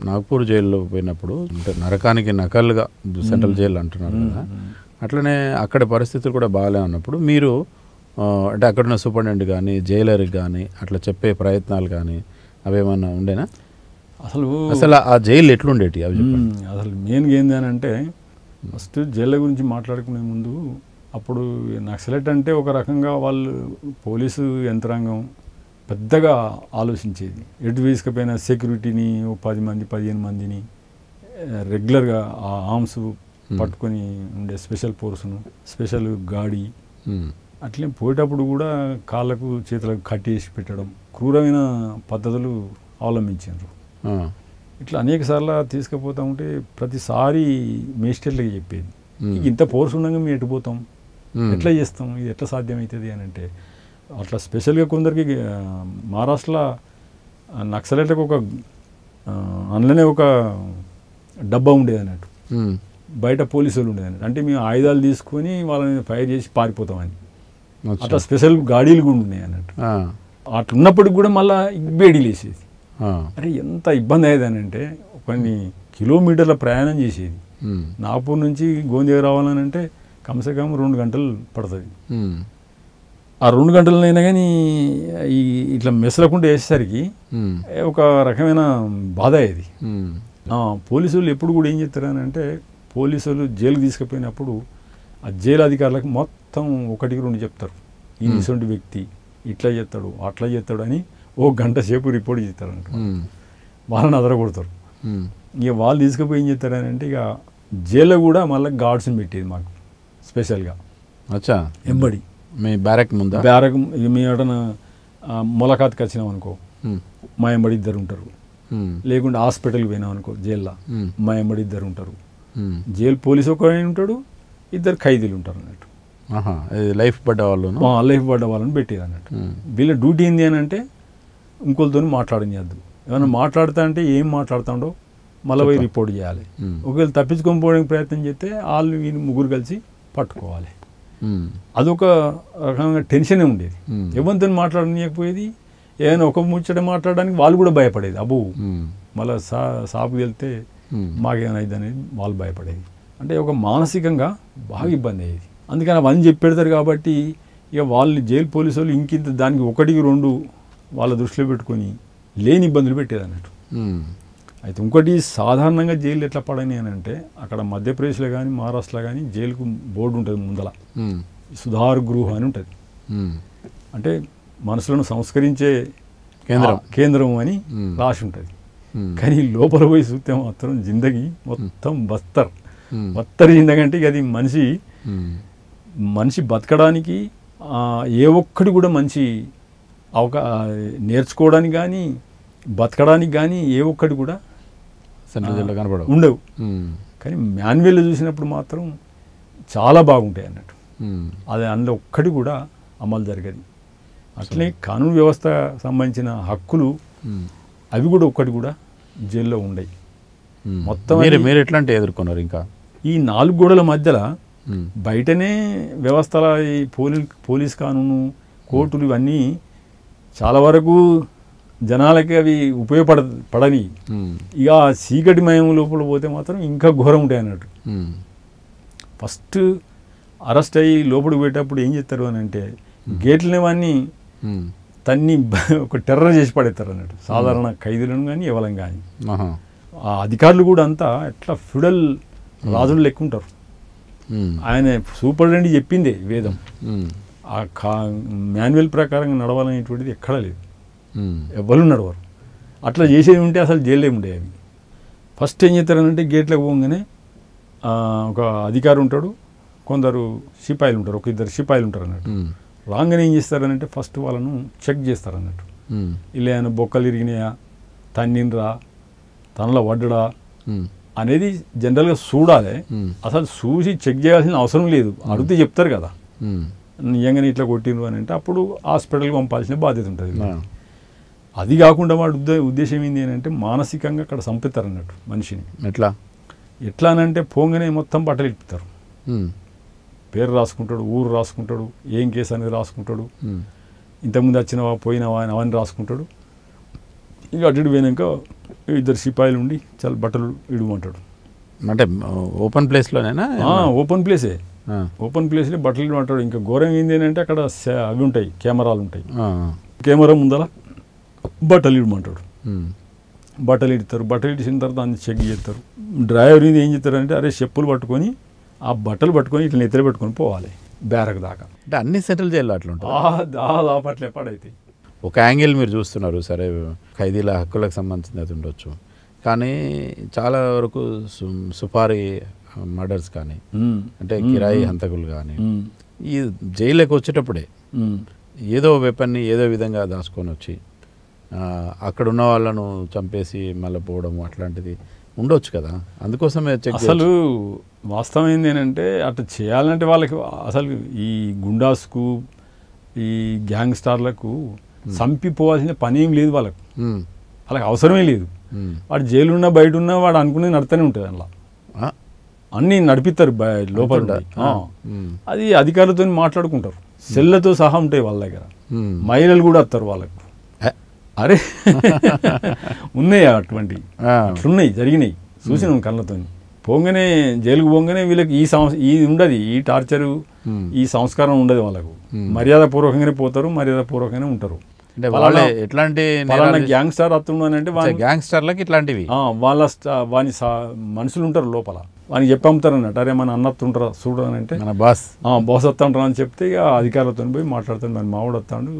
నాగ్పూర్ జైల్లో పోయినప్పుడు అంటే నరకానికి నకలుగా సెంట్రల్ జైలు అంటున్నారు కదా, అట్లనే అక్కడ పరిస్థితులు కూడా బాగాలే ఉన్నప్పుడు మీరు అంటే అక్కడున్న సూపరింటెండెంట్ కానీ జైలర్కి కానీ అట్లా చెప్పే ప్రయత్నాలు కానీ అవేమన్నా ఉండేనా? అసలు ఆ జైలు ఎట్లుండేటి అవి చెప్పండి. అసలు మెయిన్గా ఏంది అని అంటే ఫస్ట్ జైళ్ళ గురించి మాట్లాడుకునే ముందు అప్పుడు నక్సలైట్ అంటే ఒక రకంగా వాళ్ళు పోలీసు యంత్రాంగం పెద్దగా ఆలోచించేది. ఎటు తీసుకుపోయిన సెక్యూరిటీని 10 మంది 15 మందిని రెగ్యులర్గా ఆ ఆర్మ్స్ పట్టుకొని ఉండే స్పెషల్ ఫోర్స్ను, స్పెషల్ గాడి, అట్లే పోయేటప్పుడు కూడా కాళ్ళకు చేతులకు కట్టేసి పెట్టడం, క్రూరమైన పద్ధతులు అవలంబించారు. ఇట్లా అనేక సార్లు తీసుకుపోతా ఉంటే ప్రతిసారి మేజిస్ట్రేట్లకి చెప్పేది, ఇంత ఫోర్స్ ఉండగా మేము ఎటుపోతాం, ఎట్లా చేస్తాం, ఇది ఎట్లా సాధ్యమవుతుంది అని అంటే అట్లా స్పెషల్గా కొందరికి మహారాష్ట్రలో నక్సలైట్లకు ఒక అందులోనే ఒక డబ్బా ఉండేది అన్నట్టు, బయట పోలీసులు ఉండేది అన్నట్టు. అంటే మేము ఆయుధాలు తీసుకొని వాళ్ళని ఫైర్ చేసి పారిపోతామని అట్లా స్పెషల్ గాడీలు కూడా ఉన్నాయి అన్నట్టు. అట్లా ఉన్నప్పటికి కూడా మళ్ళీ బేడీలు వేసేది. అరే ఎంత ఇబ్బంది అయ్యేది అని అంటే కొన్ని కిలోమీటర్ల ప్రయాణం చేసేది. నాగపూర్ నుంచి గోందిగా రావాలని అంటే కమ్సే కమ్ 2 గంటలు పడుతుంది. ఆ 2 గంటలనైనా కానీ ఈ ఇట్లా మెసలకుండా వేసేసరికి ఒక రకమైన బాధ అయ్యేది. పోలీసులు ఎప్పుడు కూడా ఏం చేస్తారు అని అంటే పోలీసులు జైలుకి తీసుకుపోయినప్పుడు ఆ జైలు అధికారులకు మొత్తం 1-2 చెప్తారు, ఈ ఇటువంటి వ్యక్తి ఇట్లా చేస్తాడు అట్లా చేస్తాడు అని 1 గంట సేపు రిపోర్ట్ చేస్తారు అంట. వాళ్ళని అదరగొడతారు. ఇక వాళ్ళు తీసుకుపోయి ఏం చేస్తారని అంటే ఇక జైల్లో కూడా మళ్ళీ గార్డ్స్ని పెట్టేది మాకు స్పెషల్గా. అచ్చా, ఎంబడి మీ బ్యారక్ ముందు బ్యారక్ మేము ఏదైనా ములాఖాత్కి వచ్చినాం అనుకో మా ఎంబడి 2 ఉంటారు, లేకుంటే హాస్పిటల్కి పోయినాం అనుకో జైల్లో మా ఎంబడి 2 ఉంటారు. జైలు పోలీసు ఒక ఉంటాడు, 2 ఖైదీలు ఉంటారు అన్నట్టు. లైఫ్ పడ్డ వాళ్ళు లైఫ్ పడ్డ వాళ్ళని పెట్టేది అన్నట్టు. వీళ్ళ డ్యూటీ ఏంది అని అంటే ఇంకోళ్ళతో మాట్లాడనియద్దు, ఏమైనా మాట్లాడుతా అంటే ఏం మాట్లాడుతాడో మళ్ళీ పోయి రిపోర్ట్ చేయాలి. ఒకవేళ తప్పించుకొని పోవడానికి ప్రయత్నం చేస్తే వాళ్ళు వీళ్ళు 3 కలిసి పట్టుకోవాలి. అదొక రకంగా టెన్షనే ఉండేది. ఎవరితో మాట్లాడనీయకపోయేది, ఏదైనా ఒక ముచ్చట మాట్లాడడానికి వాళ్ళు కూడా భయపడేది. అబ్బో మళ్ళీ సాపుకి వెళ్తే మాకేమైనా అయింది అనేది వాళ్ళు భయపడేది. అంటే ఒక మానసికంగా బాగా ఇబ్బంది అయ్యేది. అందుకని అవన్నీ చెప్పి పెడతారు కాబట్టి ఇక వాళ్ళు జైలు పోలీసు వాళ్ళు ఇంకింత దానికి 1-2 వాళ్ళ దృష్టిలో పెట్టుకొని లేని ఇబ్బందులు పెట్టేది అన్నట్టు. అయితే ఇంకోటి సాధారణంగా జైలు ఎట్లా పడని అని అంటే అక్కడ మధ్యప్రదేశ్లో కానీ మహారాష్ట్రలో కానీ జైలుకు బోర్డు ఉంటుంది ముందల, సుధార్ గృహ అని ఉంటుంది. అంటే మనసులను సంస్కరించే కేంద్రం అని రాసి ఉంటుంది. కానీ లోపల పోయి చూస్తే మాత్రం జిందగీ మొత్తం బత్తర్ జిందగీ. అంటే అది మనిషి బతకడానికి ఏ ఒక్కటి కూడా మంచి నేర్చుకోవడానికి కానీ బతకడానికి కానీ ఏ ఒక్కటి కూడా ఉండవు. కానీ మాన్యువల్లో చూసినప్పుడు మాత్రం చాలా బాగుంటాయి అన్నట్టు. అది అందులో ఒక్కటి కూడా అమలు జరగదు. అట్లనే కానూను వ్యవస్థ సంబంధించిన హక్కులు అవి కూడా ఒక్కటి కూడా జైల్లో ఉండయి. మొత్తం మీరు ఎట్లాంటి ఎదుర్కొన్నారు? ఇంకా ఈ 4 గోడల మధ్యలో బయటనే వ్యవస్థల ఈ పోలీస్ కానూను కోర్టులు ఇవన్నీ చాలా వరకు జనాలకి అవి ఉపయోగపడని. ఇక చీకటి మయం లోపల పోతే మాత్రం ఇంకా ఘోరం ఉంటాయి అన్నట్టు. ఫస్ట్ అరెస్ట్ అయ్యి లోపలికి పోయేటప్పుడు ఏం చేస్తారు అని అంటే గేట్లనేవన్నీ తన్ని ఒక టెర్రర్ చేసి పడేస్తారు అన్నట్టు. సాధారణ ఖైదీలను కానీ ఎవరం కానీ ఆ అధికారులు కూడా అంతా ఎట్లా ఫ్యూడల్ రాజులు లెక్క ఉంటారు. ఆయన సూపరింటెండెంట్ చెప్పిందే వేదం, ఆ మాన్యువల్ ప్రకారంగా నడవాలనేటువంటిది ఎక్కడా లేదు, ఎవరు నడవరు. అట్లా చేసేది ఉంటే అసలు జైల్లో ఉండేవి. అవి ఫస్ట్ ఏం చేస్తారనంటే గేట్లకు పోగానే ఒక అధికారి ఉంటాడు, కొందరు సిపాయిలు ఉంటారు, 1-2 సిపాయిలు ఉంటారు అన్నట్టు. రాగానే ఏం చేస్తారనంటే ఫస్ట్ వాళ్ళను చెక్ చేస్తారు అన్నట్టు. ఇలా ఏమైనా బొక్కలు ఇరిగినాయా, తన్నిండ్రా, తనలో వడ్డడా అనేది జనరల్గా చూడాలి. అసలు చూసి చెక్ చేయాల్సిన అవసరం లేదు, అడిగితే చెప్తారు కదా నిజంగానే ఇట్లా కొట్టిండ్రు అని అంటే అప్పుడు హాస్పిటల్కి పంపాల్సిన బాధ్యత ఉంటుంది. అది కాకుండా వాడు ఉద్దేశం ఏంటి అని అంటే మానసికంగా అక్కడ చంపుతారు అన్నట్టు మనిషిని. ఎట్లా అనంటే పోగానే మొత్తం బట్టలు ఇప్పుతారు, పేరు రాసుకుంటాడు, ఊరు రాసుకుంటాడు, ఏం కేసు అనేది రాసుకుంటాడు, ఇంతకుముందు వచ్చినవా పోయినవా అని అవన్నీ రాసుకుంటాడు. ఇక అటు పోయినాక ఇద్దరు సిపాయిలు ఉండి చాలా బట్టలు ఇడమంటాడు. అంటే ఓపెన్ ప్లేస్లోనేనా? ఓపెన్ ప్లేసే, ఓపెన్ ప్లేస్లో బట్టలు ఇడమంటాడు. ఇంకా ఘోరం ఏంది అంటే అక్కడ అవి ఉంటాయి, కెమెరాలు ఉంటాయి. కెమెరా ముందర బట్టలు ఇడమంటాడు. బట్టలు ఇడతారు. బట్టలు ఇడిచిన తర్వాత అన్ని చెక్ చేస్తారు. డ్రైవర్ ఇది ఏం చేస్తారంటే అరే చెప్పులు పట్టుకొని ఆ బట్టలు పట్టుకొని ఇట్లా నెత్తలు పెట్టుకొని పోవాలి బ్యారక్ దాకా. అంటే అన్ని సెంట్రల్ జైల్లో అట్లా ఉంటుంది. పట్ల ఎప్పుడైతే ఒక యాంగిల్ మీరు చూస్తున్నారు, సరే ఖైదీల హక్కులకు సంబంధించినది ఉండొచ్చు, కానీ చాలా వరకు సుపారీ మర్డర్స్ కానీ అంటే కిరాయి హంతకులు కానీ ఈ జైలుకి వచ్చేటప్పుడే ఏదో వెపన్ని ఏదో విధంగా దాచుకొని వచ్చి అక్కడ ఉన్న వాళ్ళను చంపేసి మళ్ళీ పోవడం అట్లాంటిది ఉండొచ్చు కదా. అందుకోసమే అసలు వాస్తవం ఏంటంటే అట్లా చేయాలంటే వాళ్ళకి అసలు ఈ గుండాస్కు ఈ గ్యాంగ్ స్టార్లకు చంపిపోవాల్సిన పని ఏం లేదు వాళ్ళకు, వాళ్ళకి అవసరమే లేదు. వాడు జైలు ఉన్నా బయట ఉన్నా వాడు అనుకునేది నడుతూనే ఉంటుంది. అలా అన్నీ నడిపిస్తారు లోపల. అది అధికారులతో మాట్లాడుకుంటారు, సెల్లతో సహా ఉంటాయి వాళ్ళ దగ్గర. మహిళలు కూడా వస్తారు వాళ్ళకు. అరే ఉన్నాయి అటువంటి, అట్లున్నాయి, జరిగినాయి, చూసినాం కళ్ళతో. పోగానే జైలుకు పోగానే వీళ్ళకి ఈ ఉండదు, ఈ టార్చరు ఈ సంస్కారం ఉండదు వాళ్ళకు. మర్యాదపూర్వకంగానే పోతారు, మర్యాదపూర్వకంగానే ఉంటారు. ఎట్లాంటి గ్యాంగ్ స్టార్ వస్తున్నాను అంటే గ్యాంగ్స్టర్లకి ఇట్లాంటివి వాళ్ళ వాని మనుషులు ఉంటారు లోపల, వానికి చెప్పి అమ్ముతారు అన్నట్టు. అరే మన అన్నత్తుంటారా చూడు అని అంటే బాస్ వస్తుంటారు అని చెప్తే ఇక అధికారులతో పోయి మాట్లాడుతాను. మరి మావాడు వస్తాడు,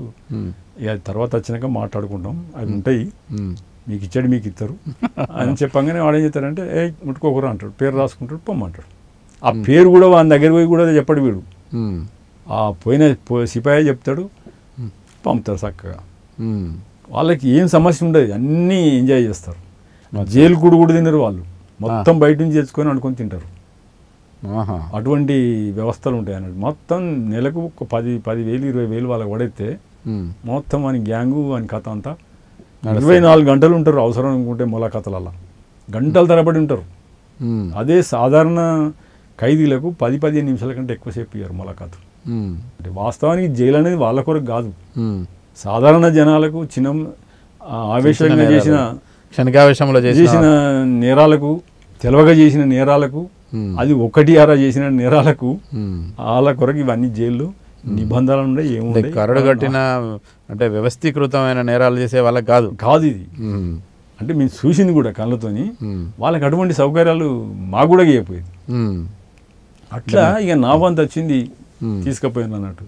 ఇక తర్వాత వచ్చినాక మాట్లాడుకుంటాం, అవి ఉంటాయి, మీకు ఇచ్చాడు మీకు ఇస్తారు అని చెప్పంగానే వాడు ఏం చేస్తారంటే ముట్టుకోకరా అంటాడు, పేరు రాసుకుంటాడు, పొమ్మంటాడు. ఆ పేరు కూడా వాని దగ్గర పోయి కూడా చెప్పాడు వీడు. ఆ పోయిన సిపాయి చెప్తాడు, పంపుతారు చక్కగా. వాళ్ళకి ఏం సమస్య ఉండదు, అన్నీ ఎంజాయ్ చేస్తారు. జైలు కూడా తినరు వాళ్ళు, మొత్తం బయట నుంచి తెచ్చుకొని వండుకొని తింటారు. అటువంటి వ్యవస్థలు ఉంటాయి అన్నట్టు. మొత్తం నెలకు ఒక 10,000 20,000 వాళ్ళకి పడితే మొత్తం వాని గ్యాంగు వాని కథ అంతా 24 గంటలు ఉంటారు. అవసరం అనుకుంటే ములాఖాతలల్లా గంటల తరబడి ఉంటారు. అదే సాధారణ ఖైదీలకు 10-15 నిమిషాల కంటే ఎక్కువసేపు ఇయ్యారు ములాఖాతు. అంటే వాస్తవానికి జైలు అనేది వాళ్ళ కొరకు కాదు, సాధారణ జనాలకు చిన్న ఆవేశంగా చేసిన క్షణికావేశంలో చేసిన నేరాలకు, తెలవగా చేసిన నేరాలకు, అది ఒకటి అరా చేసిన నేరాలకు వాళ్ళ కొరకు ఇవన్నీ జైల్లో నిబంధనలు ఉండే ఏముండే. కరడు కట్టిన అంటే వ్యవస్థీకృతమైన నేరాలు చేసే వాళ్ళకి కాదు ఇది. అంటే మేము చూసింది కూడా కళ్ళతోని. వాళ్ళకి అటువంటి సౌకర్యాలు మాకు కూడా చేయకపోయేది. అట్లా ఇక నా వంతు వచ్చింది, తీసుకుపోయాను అన్నట్టు.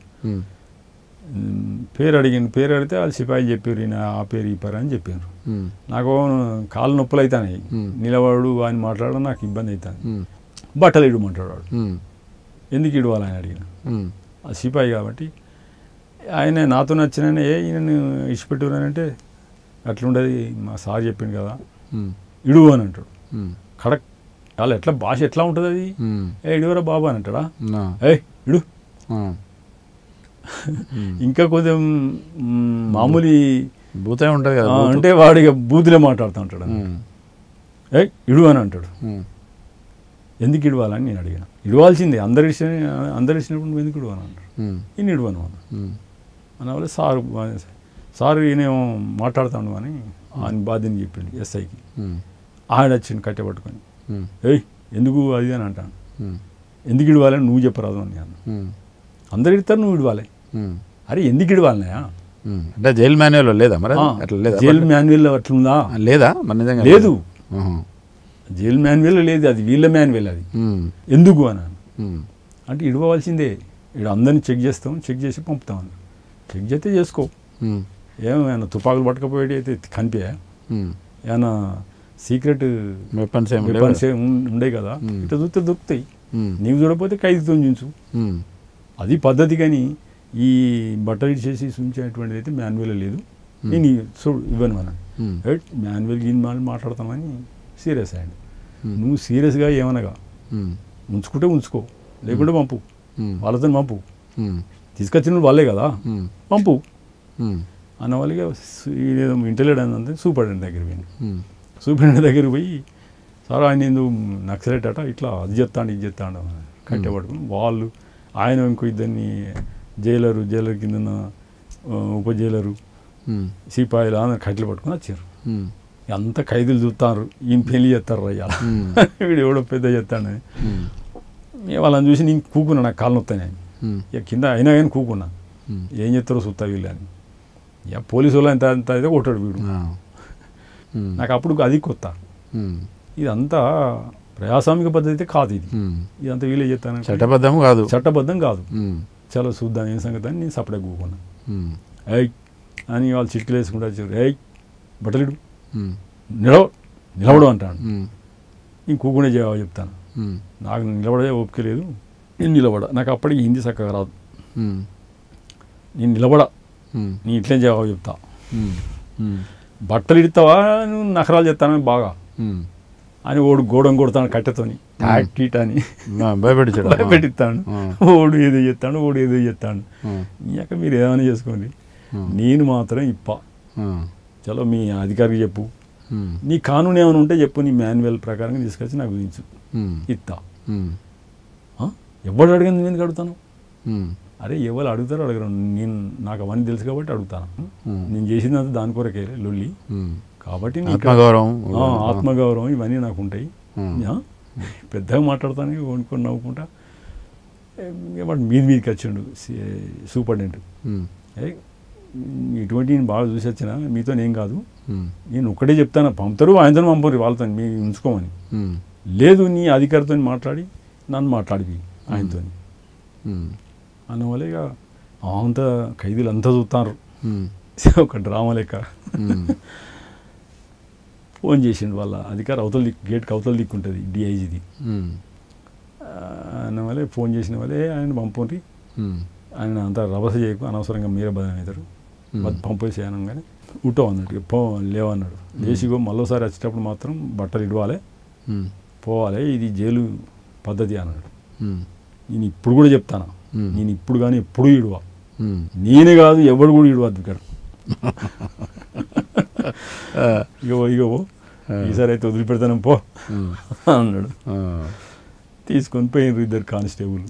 పేరు అడిగితే వాళ్ళు సిపాయి చెప్పారు, ఈయన ఆ పేరు ఈ పేరు అని చెప్పారు. నాకు కాళ్ళు నొప్పులు అవుతాయి, నిలబడు అని మాట్లాడడం నాకు ఇబ్బంది అవుతుంది. బట్టలు ఇడమంటాడు. ఎందుకు ఇడవాలని అడిగిన. ఆ సిపాయి కాబట్టి ఆయన నాతో నచ్చిన ఈయనను ఇచ్చిపెట్టురానంటే అట్లుండదు, మా సార్ చెప్పింది కదా ఇడువు అని అంటాడు. కడక్ వాళ్ళు ఎట్లా భాష ఎట్లా ఉంటుంది అది, ఇడువరా బాబు అని అంటాడా, ఇడు. ఇంకా కొంచెం మామూలు బూతే ఉంటుంది కదా అంటే వాడు ఇక బూతులే మాట్లాడుతూ ఉంటాడు. ఇడు అని అంటాడు. ఎందుకు ఇడవాలని నేను అడిగాను. ఇడవాల్సిందే, అందరు ఇచ్చినప్పుడు నువ్వు ఎందుకు ఇడవని అంటాడు. ఈయన ఇడవను అన్న వాళ్ళు సార్ ఈయనేమో మాట్లాడుతాను అని ఆయన బాధ్యని చెప్పిండు ఎస్ఐకి. ఆయన వచ్చిండు కట్టె పట్టుకొని, ఎందుకు అది అని అంటాను. ఎందుకు ఇడవాలని నువ్వు చెప్పరాదు అని అన్న. అందరు ఇడతారు, నువ్వు ఇడవాలి. అరే ఎందుకు ఇడవాలన్నాయా అంటే జైలు మాన్యువల్ లేదా మరి? అట్లా లేదా? జైలు మాన్యువల్ అట్లుందా? లేదా మన నిజంగా లేదు, జైలు మాన్యువల్ లేదు, అది వీళ్ళ మాన్యువల్. అది ఎందుకు అన్నాను. అంటే ఇడవలసిందే, ఇక్కడ అందరినీ చెక్ చేస్తాం, చెక్ చేసి పంపుతాం అన్న. చెక్ చేస్తే చేసుకో, ఏమైనా తుపాకులు పట్టుకపోయేటి అయితే కనిపా, ఏమైనా సీక్రెట్ వెపన్స్ ఉండే కదా, ఇట్లా చూస్తే దొరుకుతాయి. నీవు చూడకపోతే ఖైదీతో చూంచు, అది పద్ధతి. కానీ ఈ బట్టలు ఇచ్చేసి చూపించేటువంటిది అయితే మాన్యువల్ లేదు. నేను చూడు ఇవ్వను మనం మాన్యువల్ గీన్ మాట్లాడతామని సీరియస్ అయ్యండి. నువ్వు సీరియస్గా ఏమనగా ఉంచుకుంటే ఉంచుకో, లేకుంటే పంపు, వాళ్ళతో పంపు, తీసుకొచ్చిన వాళ్ళే కదా పంపు అన్న వాళ్ళకి. ఏదో ఇంటెలిజెంట్ అంటే సూపరింటెండెంట్ దగ్గర పోయింది. సూపరింటెండెంట్ దగ్గర పోయి, సార్ ఆయన ఎందుకు నక్సలైట్ అట, ఇట్లా అది చెప్తాండు ఇది చెప్తాండు కట్టెపడుకుని వాళ్ళు, ఆయన ఇంకో ఇద్దరిని జైలర్ కింద ఉప జైలరు సిపాయిలు అందరు కట్టెలు పట్టుకుని వచ్చారు. అంత ఖైదీలు చూస్తారు ఈయన పెళ్లి చేస్తారు అయ్యా వీడు ఎవడో పెద్ద చేస్తాడని వాళ్ళని చూసి నేను కూకున్నా, నాకు కాళ్ళు నొత్తాయి. ఇక కింద అయినా కానీ కూకున్నా, ఏం చేస్తారో చూస్తా వీళ్ళు అని. ఇక పోలీసు వాళ్ళు ఎంత అంత అయితే కొట్టాడు వీడు. నాకు అప్పుడు అది కొత్త. ఇదంతా ప్రజాస్వామిక పద్ధతి కాదు, ఇదంతా వీళ్ళే చేస్తాను. చట్టబద్ధం కాదు. చాలా చూద్దాం ఏం సంగతి అని నేను సపరేట్ కూకున్నా. ఏయ్ అని వాళ్ళు చిట్కలు వేసుకుంటూ వచ్చారు. ఏయ్ బట్టలిడు, నిలబడు అంటాను. నేను కూకునే జవాబు చెప్తాను. నాకు నిలబడే ఓపిక లేదు, నేను నిలబడ. నాకు అప్పటికి హిందీ చక్కగా రాదు. నేను నిలబడ, నేను ఇట్లే జవాబు చెప్తా. బట్టలు ఇడతావా నువ్వు నఖరాలు చెప్తాను బాగా అని ఓడు గోడం కొడతాను కట్టెతోని టీట్ అని భయపెట్టిస్తాను. ఓడు ఏదో చెప్తాను, ఓడు ఏదో చెప్తాను. ఇక మీరు ఏమైనా చేసుకోండి, నేను మాత్రం చలో మీ అధికారికి చెప్పు, నీ కానూన్ ఏమైనా ఉంటే చెప్పు, నీ మాన్యువల్ ప్రకారంగా తీసుకొచ్చి నాకు విధించు, ఇస్తా. ఎవరు అడిగింది నేను అడుగుతాను? అరే ఎవరు అడుగుతారో అడగరు, నేను నాకు అవన్నీ తెలుసు కాబట్టి అడుగుతాను. నేను చేసిందంతా దాని కొరకే లొల్లి కాబట్టి ఆత్మగౌరవం ఇవన్నీ నాకు ఉంటాయి. పెద్దగా మాట్లాడతాను, కొనుక్కొని నవ్వుకుంటా. మీదికి వచ్చిండు సూపరింటెండెంట్. ఇటువంటి నేను బాగా చూసి వచ్చిన, మీతో ఏం కాదు, నేను ఒక్కటే చెప్తాను, పంపుతారు ఆయనతో పంపరు వాళ్ళతో మీ ఉంచుకోమని. లేదు నీ అధికారితో మాట్లాడి నన్ను మాట్లాడిపి ఆయనతో అన్నవల్ల. ఇక అంతా ఖైదీలు అంతా చూస్తారు, ఒక డ్రామా లెక్క. ఫోన్ చేసిండు వాళ్ళ అధికారి, అవతల గేట్కి అవతల దిక్కుంటుంది డిఐజీది. అన్నవల్లే ఫోన్ చేసిన వాళ్ళే ఆయన పంపుండ్రి, ఆయన అంతా రభస చేయకు, అనవసరంగా మీరే బదనం అవుతారు, పంపేసేయను. కానీ ఉట్టో అన్నట్టు లేవన్నాడు. లేచిగో మళ్ళీసారి వచ్చేటప్పుడు మాత్రం బట్టలు ఇడవాలి, పోవాలి, ఇది జైలు పద్ధతి అన్నాడు. నేను ఇప్పుడు కూడా చెప్తాను, నేను ఇప్పుడు కానీ ఎప్పుడు ఇడవా, నేనే కాదు ఎవడు కూడా ఇడవద్దు ఇక్కడ. ఇగో ఈసారి అయితే వదిలిపెడతాను పో అన్నాడు. తీసుకొని పోయినారు ఇద్దరు కానిస్టేబుల్.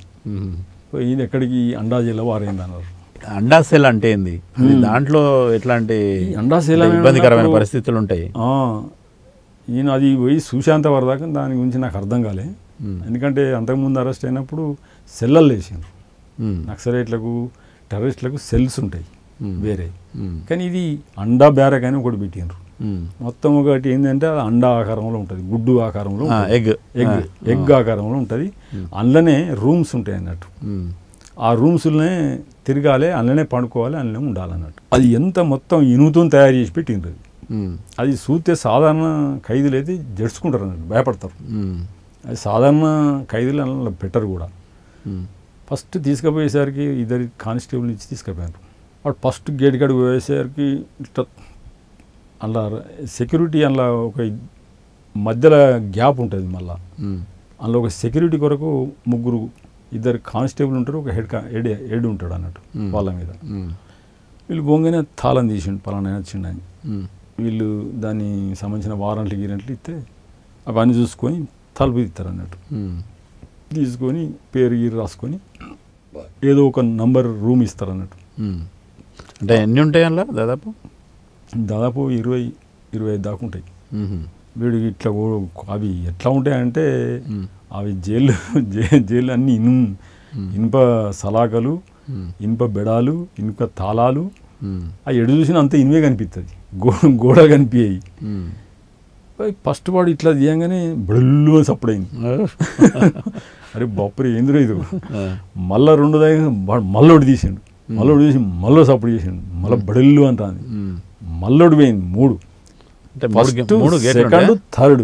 ఈయన ఎక్కడికి అండా జైల్లో వారైంది అన్నారు. అండా సెల్ అంటే ఏంది? దాంట్లో ఎట్లాంటి అండా సెల్ ఇబ్బందికరమైన పరిస్థితులు ఉంటాయి. ఈయన అది పోయి చూసేంత వరదాకా దాని గురించి నాకు అర్థం కాలే. ఎందుకంటే అంతకుముందు అరెస్ట్ అయినప్పుడు సెల్లలు వేసిండ్రు, నక్సలైట్లకు టెర్రరిస్టులకు సెల్స్ ఉంటాయి వేరే. కానీ ఇది అండా బ్యారక్ అని ఒకటి పెట్టిండ్రు. మొత్తం ఒకటి ఏంటంటే అది అండా ఆకారంలో ఉంటుంది, గుడ్డు ఆకారంలో, ఎగ్ ఆకారంలో ఉంటుంది. అందులోనే రూమ్స్ ఉంటాయి అన్నట్టు. ఆ రూమ్స్లోనే తిరగాలి, అందులోనే పండుకోవాలి, అందులోనే ఉండాలన్నట్టు. అది ఎంత మొత్తం ఇనుముతో తయారు చేసి పెట్టిండ్రు. అది చూస్తే సాధారణ ఖైదీలు అయితే జడుచుకుంటారు అన్నట్టు, భయపడతారు. అది సాధారణ ఖైదీలు అందులో పెట్టరు కూడా. ఫస్ట్ తీసుకుపోయేసరికి ఇద్దరు కానిస్టేబుల్ ఇచ్చి తీసుకుపోయారు. వాడు ఫస్ట్ గేట్ కాడికి పోయేసరికి ఇట్లా అలా సెక్యూరిటీ అందులో ఒక మధ్యలో గ్యాప్ ఉంటుంది, మళ్ళీ అందులో ఒక సెక్యూరిటీ కొరకు ఇద్దరు కానిస్టేబుల్ ఉంటారు, ఒక హెడ్ ఉంటాడు అన్నట్టు వాళ్ళ మీద. వీళ్ళు బొంగనే తాళం తీసిండు, పలానా వచ్చిండు అని. వీళ్ళు దాన్ని సంబంధించిన వారంట్లు గీరంట్లు ఇస్తే అవన్నీ చూసుకొని తలుపు తీస్తారు అన్నట్టు. తీసుకొని పేరు గీరు రాసుకొని ఏదో ఒక నంబర్ రూమ్ ఇస్తారు అన్నట్టు. అంటే ఎన్ని ఉంటాయి అలా? దాదాపు 20-25 దాకా ఉంటాయి. వీడికి ఇట్లా అవి ఎట్లా ఉంటాయంటే అవి జైలు అన్ని ఇనుప సలాకలు, ఇనుప బెడాలు, ఇనుప తాళాలు. ఆ ఎడు చూసిన అంత ఇనువే కనిపిస్తుంది, గోడ కనిపించాయి. ఫస్ట్ వాడు ఇట్లా తీయంగానే బళ్ళు సప్పుడైంది. అరే బాపురే ఏంద్రో ఇది. మళ్ళీ 2 దాకా మళ్ళొడి తీసాడు, మళ్ళొడి తీసి మళ్ళీ సప్పుడు చేసాడు, మళ్ళీ బడళ్ళు అంటాను. మళ్ళొడి పోయింది 3, సెకండ్, థర్డ్.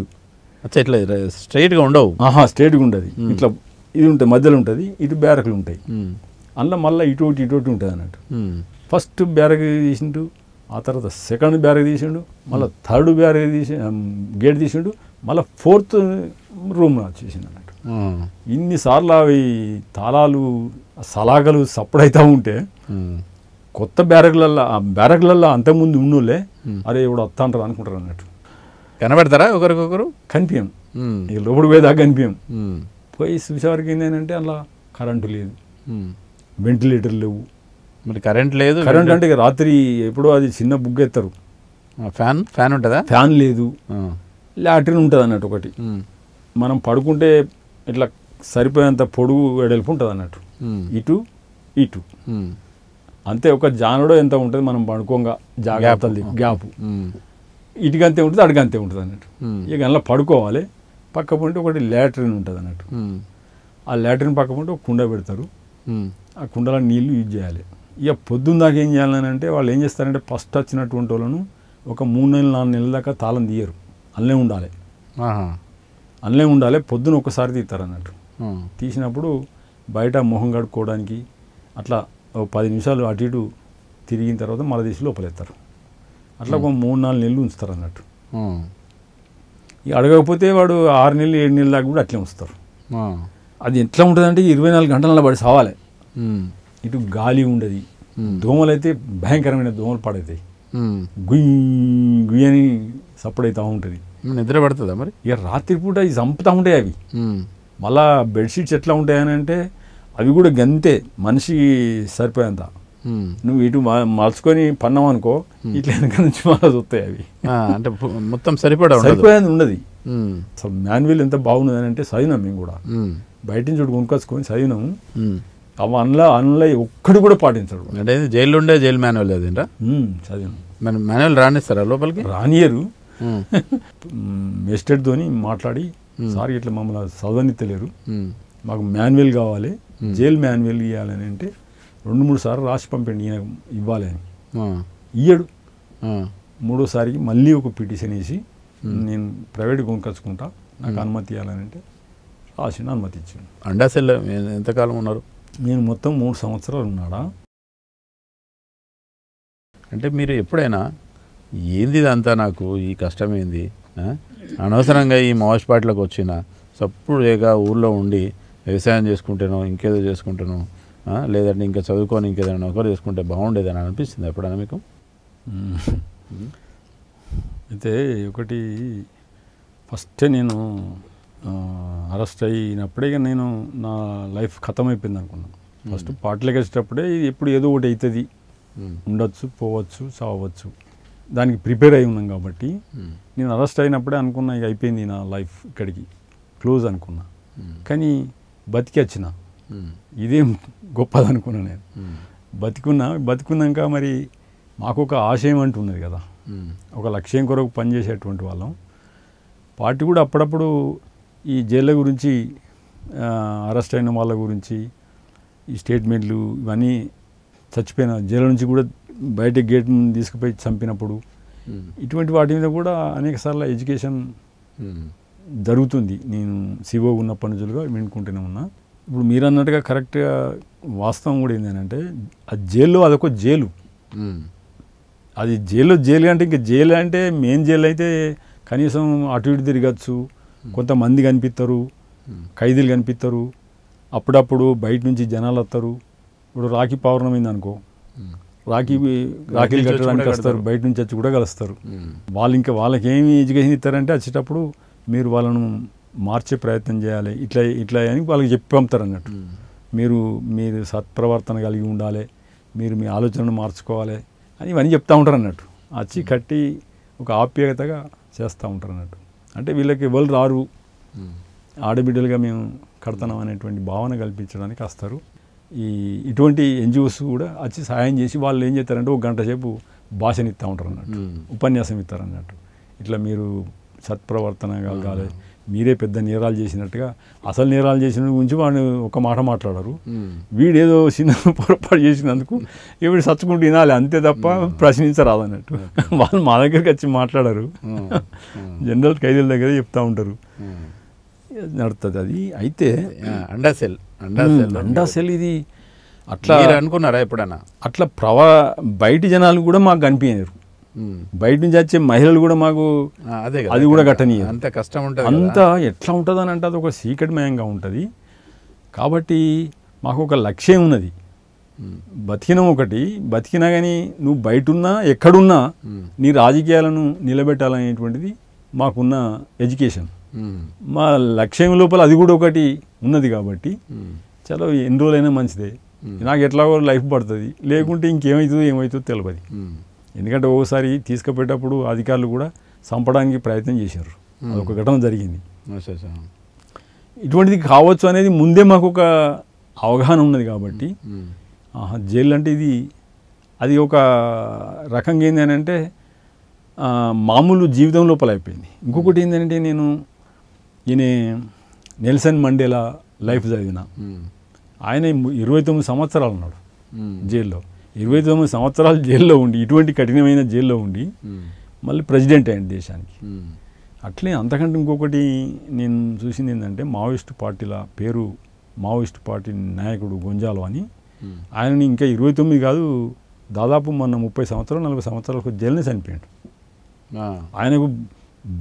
ఇట్లా స్ట్రైట్గా ఉండవు, స్ట్రైట్గా ఉండదు. ఇట్లా ఇది ఉంటుంది, మధ్యలో ఉంటుంది, ఇటు బ్యారక్లు ఉంటాయి. అందులో మళ్ళీ ఇటువంటి ఉంటుంది అన్నట్టు. ఫస్ట్ బ్యారక్ తీసిండు, ఆ తర్వాత సెకండ్ బ్యారక్ తీసిండు, మళ్ళీ థర్డ్ బ్యారక్ గేట్ తీసిండు, మళ్ళీ 4th రూమ్ వచ్చేసిండు అన్నట్టు. ఇన్నిసార్లు అవి తాళాలు సలాగలు సప్పుడైతా ఉంటే కొత్త బ్యారక్లల్లో అంతకుముందు ఉన్నోళ్ళే అరే ఇప్పుడు వస్తా అంటారు అనుకుంటారు అన్నట్టు. కనబెడతారా ఒకరికొకరు? కనిపించాం, ఇక లోపలి పోయేదాకా కనిపించాం. పోయి చూసేవారికి ఏంటంటే అలా కరెంటు లేదు, వెంటిలేటర్ లేవు. మరి కరెంట్ లేదు. కరెంట్ అంటే రాత్రి ఎప్పుడో అది చిన్న బుగ్గ ఎత్తారు, ఫ్యాన్ ఉంటుందా? ఫ్యాన్ లేదు, లాట్రిన్ ఉంటుంది అన్నట్టు ఒకటి. మనం పడుకుంటే ఇట్లా సరిపోయేంత పొడుగు వెడల్పు ఉంటుంది అన్నట్టు, ఇటు ఇటు అంతే. ఒక జానుడో ఎంత ఉంటుంది మనం పడుకోగా జాగ్రత్తలు గ్యాప్, ఇటుకంతే ఉంటుంది అడిగంతే ఉంటుంది అన్నట్టు. ఇక అందులో పడుకోవాలి. పక్క పొంటే ఒకటి లాట్రిన్ ఉంటుంది అన్నట్టు. ఆ లాట్రిన్ పక్క పొంటే ఒక కుండ పెడతారు, ఆ కుండలో నీళ్లు యూజ్ చేయాలి. ఇక పొద్దున్న దాకా ఏం చేయాలని అంటే వాళ్ళు ఏం చేస్తారంటే ఫస్ట్ వచ్చినటువంటి వాళ్ళను ఒక 3 నెలలు 4 నెలల దాకా తాళం తీయరు, అల్లే ఉండాలి. అల్లే ఉండాలి. పొద్దున ఒకసారి తీస్తారు అన్నట్టు. తీసినప్పుడు బయట మొహం కడుక్కోవడానికి అట్లా 10 నిమిషాలు అటు ఇటు తిరిగిన తర్వాత మళ్ళీ తీసి లోపలేస్తారు. అట్లా ఒక 3-4 నెలలు ఉంచుతారు అన్నట్టు. ఇక అడగకపోతే వాడు 6 నెలలు 7 నెలల దాకా కూడా అట్లే ఉంచుతారు. అది ఎట్లా ఉంటుందంటే 24 గంటల పడి సావాలి. ఇటు గాలి ఉండదు. దోమలు అయితే భయంకరమైన దోమలు పడతాయి, గుయ్యి గుయ్యని సప్పుడైతా ఉంటుంది. నిద్ర పడుతుందా మరి? ఇక రాత్రిపూట ఇవి చంపుతూ ఉంటాయి అవి. మళ్ళా బెడ్షీట్స్ ఎట్లా ఉంటాయని అంటే అవి కూడా గంతే, మనిషి సరిపోయేంత. నువ్వు ఇటు మలుచుకొని పన్నావు అనుకో, ఇట్లా వెనక నుంచి మళ్ళీ చూస్తాయి అవి. అంటే మొత్తం సరిపోయేది ఉండదు. అసలు మాన్యువల్ ఎంత బాగున్నది అంటే చదివినాం మేము కూడా, బయట నుంచి ఒకటి కొనుక్కొచ్చుకొని చదివినాము. అవి అందులో ఒక్కడు కూడా పాటించడు. అంటే జైల్లో ఉండే జైలు మాన్యువల్ అదేంటా? చదివాను. మాన్యువల్ రానిస్తారా లోపలికి? రానియరు. మెజిస్ట్రేట్తోని మాట్లాడి, సార్ ఇట్లా మమ్మల్ని చదవనిత్తలేరు, మాకు మాన్యువల్ కావాలి, జైలు మాన్యువల్ ఇవ్వాలని అంటే 2-3 సార్లు రాసి పంపండి ఈయన ఇవ్వాలి అని. ఇయ్యడు. 3వసారికి మళ్ళీ ఒక పిటిషన్ వేసి నేను ప్రైవేట్ కొనుక్కొచ్చుకుంటా, నాకు అనుమతి ఇవ్వాలని అంటే రాసిన అనుమతి ఇచ్చాను. అండాసెల్ ఎంతకాలం ఉన్నారు? నేను మొత్తం 3 సంవత్సరాలు ఉన్నాడా. అంటే మీరు ఎప్పుడైనా ఏంది ఇదంతా, నాకు ఈ కష్టం ఏంది, అనవసరంగా ఈ మావోయిస్టులకు వచ్చిన సప్పుడు లేక ఊర్లో ఉండి వ్యవసాయం చేసుకుంటానో ఇంకేదో చేసుకుంటానో, లేదంటే ఇంకా చదువుకొని ఇంకేదైనా ఒకరు చేసుకుంటే బాగుండేదని అనిపిస్తుంది ఎప్పుడైనా మీకు? అయితే ఒకటి ఫస్ట్ నేను అరెస్ట్ అయినప్పుడే నేను నా లైఫ్ ఖతం అయిపోయింది అనుకున్నాను. ఫస్ట్ పార్టీలోకి వచ్చేటప్పుడే ఎప్పుడు ఏదో ఒకటి అవుతుంది, ఉండొచ్చు, పోవచ్చు, చావచ్చు, దానికి ప్రిపేర్ అయి ఉన్నాం కాబట్టి నేను అరెస్ట్ అయినప్పుడే అనుకున్నా ఇక అయిపోయింది నా లైఫ్, ఇక్కడికి క్లోజ్ అనుకున్నా. కానీ బతికి వచ్చిన, ఇదేం గొప్పది అనుకున్నా నేను. బతికున్నాక మరి మాకు ఒక ఆశయం అంటున్నది కదా, ఒక లక్ష్యం కొరకు పనిచేసేటువంటి వాళ్ళం. పార్టీ కూడా అప్పుడప్పుడు ఈ జైళ్ళ గురించి, అరెస్ట్ అయిన వాళ్ళ గురించి ఈ స్టేట్మెంట్లు ఇవన్నీ, చచ్చిపోయిన జైలు నుంచి కూడా బయట గేట్ తీసుకుపోయి చంపినప్పుడు ఇటువంటి వాటి మీద కూడా అనేక సార్లు ఎడ్యుకేషన్ జరుగుతుంది. నేను సిఓ ఉన్నప్పటి నుంచిగా వినుకుంటూనే ఉన్నా. ఇప్పుడు మీరు అన్నట్టుగా కరెక్ట్గా వాస్తవం కూడా ఏంటంటే ఆ జైల్లో అదొక జైలు. అది జైలు అంటే ఇంకా జైలు అంటే మెయిన్ జైలు అయితే కనీసం అటు ఇటు తిరగచ్చు, కొంతమంది కనిపిస్తారు, ఖైదీలు కనిపిస్తారు, అప్పుడప్పుడు బయట నుంచి జనాలు వస్తారు. ఇప్పుడు రాఖీ పౌర్ణమి అనుకో, రాఖీలు కట్టడానికి వస్తారు, బయట నుంచి వచ్చి కూడా కలుస్తారు. వాళ్ళకి ఏమి ఎడ్యుకేషన్ ఇస్తారంటే వచ్చేటప్పుడు మీరు వాళ్ళను మార్చే ప్రయత్నం చేయాలి, ఇట్లా అని వాళ్ళకి చెప్పి పంపుతారు అన్నట్టు. మీరు సత్ప్రవర్తన కలిగి ఉండాలి, మీరు మీ ఆలోచనను మార్చుకోవాలి అని ఇవన్నీ చెప్తూ ఉంటారు అన్నట్టు. వచ్చి కట్టి ఒక ఆప్యాయతగా చేస్తూ ఉంటారు అన్నట్టు. అంటే వీళ్ళకి ఎవరు రారు, ఆడబిడ్డలుగా మేము కడతాం అనేటువంటి భావన కల్పించడానికి వస్తారు. ఇటువంటి ఎన్జిఓస్ కూడా వచ్చి సహాయం చేసి వాళ్ళు ఏం చేస్తారంటే 1 గంట సేపు భాషను ఇస్తూ ఉంటారు అన్నట్టు, ఉపన్యాసం ఇస్తారు అన్నట్టు. ఇట్లా మీరు సత్ప్రవర్తన కలగాలి, మీరే పెద్ద నేరాలు చేసినట్టుగా, అసలు నేరాలు చేసిన గురించి వాడిని ఒక మాట మాట్లాడరు. వీడేదో చిన్న పొరపాటు చేసినందుకు వీడు సచ్చుకుంటూ వినాలి అంతే తప్ప ప్రశ్నించరాదు అన్నట్టు. వాళ్ళు మా దగ్గరికి వచ్చి మాట్లాడరు, జనరల్ ఖైదీల దగ్గర చెప్తూ ఉంటారు, నడుతుంది అది. అయితే అండాసెల్ ఇది అట్లా అనుకున్నారా ఎప్పుడన్నా? అట్లా బయటి జనాలు కూడా మాకు కనిపించారు, బయట నుంచి వచ్చే మహిళలు కూడా మాకు అది కూడా కట్టనీయ. అంత కష్టం ఉంటుంది, అంతా ఎట్లా ఉంటుంది అని అంటే అది ఒక సీకటిమయంగా ఉంటుంది. కాబట్టి మాకు ఒక లక్ష్యం ఉన్నది, బతికినా ఒకటి, బతికినా కానీ నువ్వు బయట ఉన్నా ఎక్కడున్నా నీ రాజకీయాలను నిలబెట్టాలనేటువంటిది మాకున్న ఎడ్యుకేషన్. మా లక్ష్యం లోపల అది కూడా ఒకటి ఉన్నది కాబట్టి చలో ఎన్ని రోజులైనా మంచిదే, నాకు ఎట్లాగో లైఫ్ పడుతుంది, లేకుంటే ఇంకేమవుతుందో తెలియదు. ఎందుకంటే ఒకసారి తీసుకుపోయేటప్పుడు అధికారులు కూడా చంపడానికి ప్రయత్నం చేశారు. అదొక ఘటన జరిగింది. ఇటువంటిది కావచ్చు అనేది ముందే మాకు ఒక అవగాహన ఉన్నది కాబట్టి జైలు అంటే అది ఒక రకంగా ఏంటంటే మామూలు జీవితం లోపల అయిపోయింది. ఇంకొకటి ఏంటంటే నేను ఈయన నెల్సన్ మండేలా లైఫ్ చదివిన. ఆయన 29 సంవత్సరాలు ఉన్నాడు జైల్లో. 29 సంవత్సరాలు జైల్లో ఉండి, ఇటువంటి కఠినమైన జైల్లో ఉండి మళ్ళీ ప్రెసిడెంట్ అయ్యింది దేశానికి. అట్లే అంతకంటే ఇంకొకటి నేను చూసింది ఏంటంటే మావోయిస్టు పార్టీల పేరు, మావోయిస్టు పార్టీ నాయకుడు గొంజాలో అని, ఆయనని ఇంకా 29 కాదు దాదాపు మొన్న 30 సంవత్సరాలు 40 సంవత్సరాలకు జైలునే చనిపోయాడు. ఆయనకు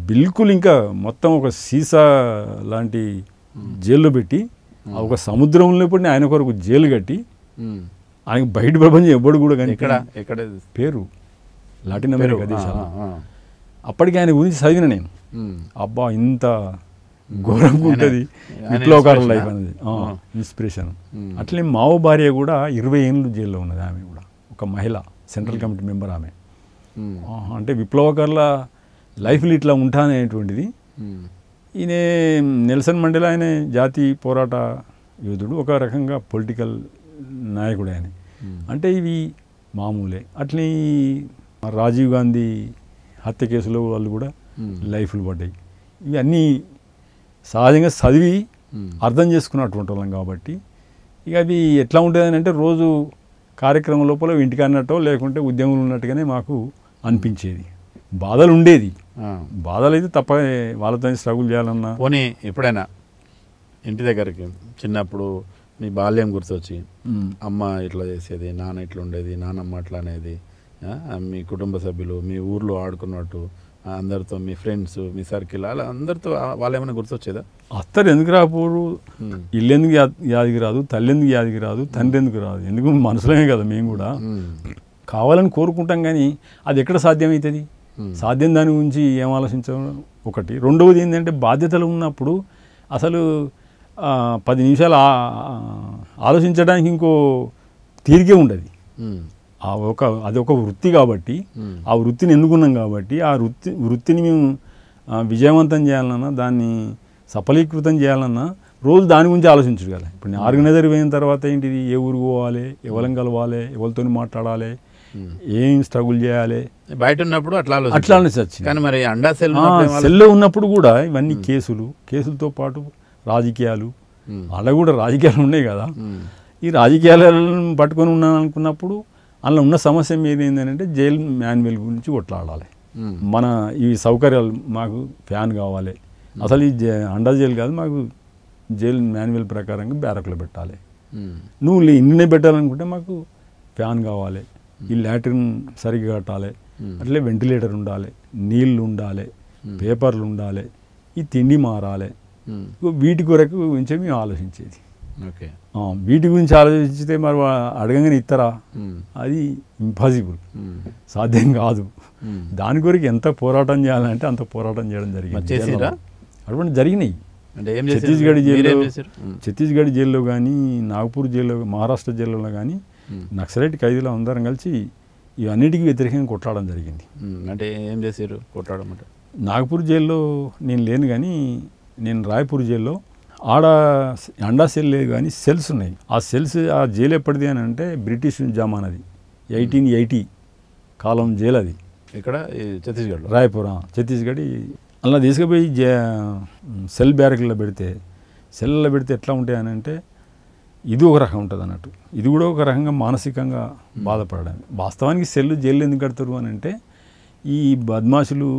బిల్కుల్ ఇంకా మొత్తం ఒక సీసా లాంటి జైల్లో పెట్టి ఒక సముద్రంలో పడి ఆయన కొరకు జైలు కట్టి ఆయనకు బయట ప్రపంచం ఎవ్వడు కూడా కానీ పేరు లాటిన్ అమెరికా దేశాలు. అప్పటికి ఆయన గురించి చదివిన నేను, అబ్బా ఇంత ఘోరంగా ఉంటుంది విప్లవకారుల లైఫ్ అనేది, ఇన్స్పిరేషన్. అట్లే మావో భార్య కూడా 20 ఏళ్ళు జైల్లో ఉన్నది. ఆమె కూడా ఒక మహిళ, సెంట్రల్ కమిటీ మెంబర్ ఆమె. అంటే విప్లవకారుల లైఫ్లు ఇట్లా ఉంటానేటువంటిది. ఈయన నెల్సన్ మండేలా ఆయన జాతి పోరాట యోధుడు, ఒక రకంగా పొలిటికల్ నాయకుడు ఆయన. అంటే ఇవి మామూలే. అట్లే రాజీవ్ గాంధీ హత్య కేసులో వాళ్ళు కూడా లైఫ్లు పడ్డాయి. ఇవన్నీ సహజంగా చదివి అర్థం చేసుకున్నటువంటి వాళ్ళం కాబట్టి ఇక అవి ఎట్లా ఉంటుంది అంటే రోజు కార్యక్రమం లోపల ఇంటికి అన్నట్టో లేకుంటే ఉద్యమంలో ఉన్నట్టుగానే మాకు అనిపించేది. బాధలు ఉండేది, బాధలు అయితే తప్ప వాళ్ళతో స్ట్రగుల్ చేయాలన్నా. పోనీ ఎప్పుడైనా ఇంటి దగ్గరికి చిన్నప్పుడు మీ బాల్యం గుర్తొచ్చి అమ్మ ఇట్లా చేసేది, నాన్న ఇట్లా ఉండేది, నాన్నమ్మ అట్లా అనేది, మీ కుటుంబ సభ్యులు మీ ఊర్లో ఆడుకున్నట్టు అందరితో, మీ ఫ్రెండ్స్, మీ సర్కిల్, అలా అందరితో వాళ్ళు ఏమైనా గుర్తొచ్చేదా? అత్తరు ఎందుకు రాపోరు, ఇల్లు ఎందుకు యాదికి రాదు, తల్లి ఎందుకు యాదికి రాదు, తండ్రి ఎందుకు రాదు, ఎందుకు మనసులోనే కదా మేము కూడా కావాలని కోరుకుంటాం. కానీ అది ఎక్కడ సాధ్యమవుతుంది? సాధ్యం దాని గురించి ఏం ఆలోచించడం ఒకటి. రెండవది ఏంటంటే బాధ్యతలు ఉన్నప్పుడు అసలు 10 నిమిషాలు ఆలోచించడానికి ఇంకో తీరికే ఉండదు. అదొక వృత్తి కాబట్టి, ఆ వృత్తిని ఎన్నుకున్నాం కాబట్టి ఆ వృత్తిని మేము విజయవంతం చేయాలన్నా, దాన్ని సఫలీకృతం చేయాలన్నా రోజు దాని గురించి ఆలోచించడు కదా. ఇప్పుడు నేను ఆర్గనైజర్ అయిన తర్వాత ఏంటిది, ఏ ఊరికి పోవాలి, ఎవరిని కలవాలి, ఎవరితో మాట్లాడాలి, ఏం స్ట్రగుల్ చేయాలి, బయట ఉన్నప్పుడు అట్లా ఆలోచించచ్చు. కానీ మరి అండా సెల్లో ఉన్నప్పుడు కూడా ఇవన్నీ కేసులతో పాటు రాజకీయాలు, అలా కూడా రాజకీయాలు ఉన్నాయి కదా. ఈ రాజకీయాలను పట్టుకొని ఉన్నాను అనుకున్నప్పుడు అందులో ఉన్న సమస్య మీద ఏంటంటే జైలు మాన్యువల్ గురించి కొట్లాడాలి. మన ఈ సౌకర్యాలు, మాకు ఫ్యాన్ కావాలి, అసలు ఈ అండా జైలు కాదు, మాకు జైలు మాన్యువల్ ప్రకారంగా బ్యారక్లో పెట్టాలి. నువ్వు ఇన్నే పెట్టాలనుకుంటే మాకు ఫ్యాన్ కావాలి, ఈ లాట్రిన్ సరిగ్గా కట్టాలి, అట్లే వెంటిలేటర్ ఉండాలి, నీళ్ళు ఉండాలి, పేపర్లు ఉండాలి, ఈ తిండి మారాలి. వీటి కొరకు గురించి మేము ఆలోచించేది. వీటి గురించి ఆలోచిస్తే మరి అడగంగానే ఇస్తారా? అది ఇంపాసిబుల్, సాధ్యం కాదు. దాని కొరకు ఎంత పోరాటం చేయాలంటే అంత పోరాటం చేయడం జరిగింది. అటువంటి జరిగినాయి. ఛత్తీస్గఢ్ జైల్లో కానీ, నాగపూర్ జైల్లో, మహారాష్ట్ర జైల్లో కానీ నక్సలైట్ ఖైదీలు అందరం కలిసి ఇవన్నిటికీ వ్యతిరేకంగా కొట్లాడడం జరిగింది. అంటే ఏం చేశారు కొట్లాడడం అంటే? నాగపూర్ జైల్లో నేను లేను, కానీ నేను రాయ్పూర్ జైల్లో ఆడ అండా సెల్ లేదు కానీ సెల్స్ ఉన్నాయి. ఆ సెల్స్, ఆ జైలు ఎప్పటిది అని అంటే బ్రిటిష్ జమానాది, 1880 కాలం జైలు అది. ఇక్కడ ఛత్తీస్గఢ్, రాయ్పూర్, ఛత్తీస్గఢ్. అలా తీసుకుపోయి సెల్ బ్యారక్లో పెడితే, సెల్లో పెడితే ఎట్లా ఉంటాయి అని అంటే ఇది ఒక రకం ఉంటుంది అన్నట్టు. ఇది కూడా ఒక రకంగా మానసికంగా బాధపడడం. వాస్తవానికి సెల్లు జైలు ఎందుకు కడతారు అని అంటే ఈ బద్మాషులు,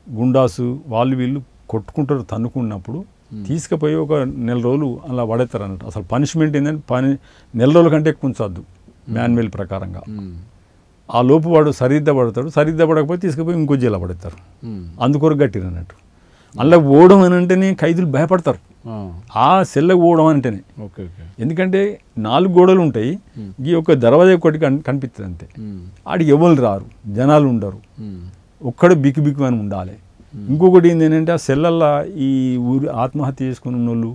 గుండాసు వాళ్ళు వీళ్ళు కొట్టుకుంటారు, తన్నుకున్నప్పుడు తీసుకుపోయి ఒక 1 నెల రోజులు అలా పడేస్తారు అన్నట్టు. అసలు పనిష్మెంట్ ఏంటంటే 1 నెల రోజుల కంటే ఎక్కువ ఉంచొద్దు మాన్యువల్ ప్రకారంగా. ఆ లోపు వాడు సరిదిద్దబడతాడు, సరిదిద్దబడకపోతే తీసుకుపోయి ఇంకో జైలు పడేస్తారు. అందుకొరకు గట్టిరు అన్నట్టు. అలా పోవడం అని అంటేనే ఖైదీలు భయపడతారు, ఆ సెల్లకు పోవడం అంటేనే. ఎందుకంటే 4 గోడలు ఉంటాయి, ఈ యొక్క దర్వాజా ఒకటి కనిపిస్తుంది అంతే. ఆడికి ఎవరు రారు, జనాలు ఉండరు, ఒక్కడు బిక్కు బిక్కు అని ఉండాలి. ఇంకొకటి ఏంటంటే ఆ సెల్లల్లో ఈ ఊరి ఆత్మహత్య చేసుకుని ఉన్నోళ్ళు,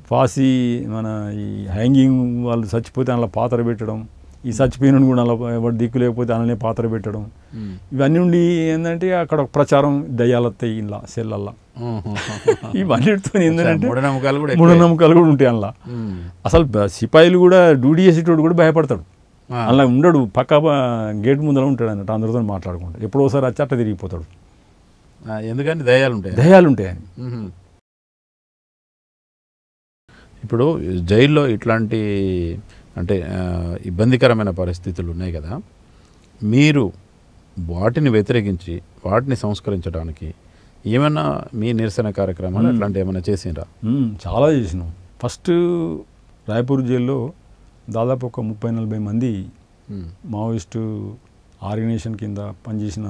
ఫాసీ, మన ఈ హ్యాంగింగ్ వాళ్ళు చచ్చిపోతే అలా పాత్ర పెట్టడం, ఈ చచ్చిపోయిన కూడా అలా ఎవరు దిక్కు లేకపోతే అలానే పాత్ర పెట్టడం, ఇవన్నీ ఉండి ఏంటంటే అక్కడ ఒక ప్రచారం దయ్యాలు వస్తాయి ఇలా సెల్లల్లా, ఇవన్నిటితో ఏంటంటే మూఢనమ్మకాలు కూడా ఉంటాయి అందులో. అసలు సిపాయిలు కూడా డ్యూటీ చేసేటోడు కూడా భయపడతాడు, అలా ఉండడు, పక్క గేట్ ముందర ఉంటాడు అన్నట్టు, అందరితో మాట్లాడుకుంటాడు, ఎప్పుడో ఒకసారి వచ్చి అట్ట తిరిగిపోతాడు. ఎందుకంటే దయ్యాలు ఉంటాయని. ఇప్పుడు జైల్లో ఇట్లాంటి అంటే ఇబ్బందికరమైన పరిస్థితులు ఉన్నాయి కదా, మీరు వాటిని వ్యతిరేకించి వాటిని సంస్కరించడానికి ఏమైనా మీ నిరసన కార్యక్రమాలు అట్లాంటి ఏమైనా చేసిండ్రా? చాలా చేసినాం. ఫస్ట్ రాయపూర్ జైల్లో దాదాపు ఒక 30-40 మంది మావోయిస్టు ఆర్గనైజేషన్ కింద పనిచేసిన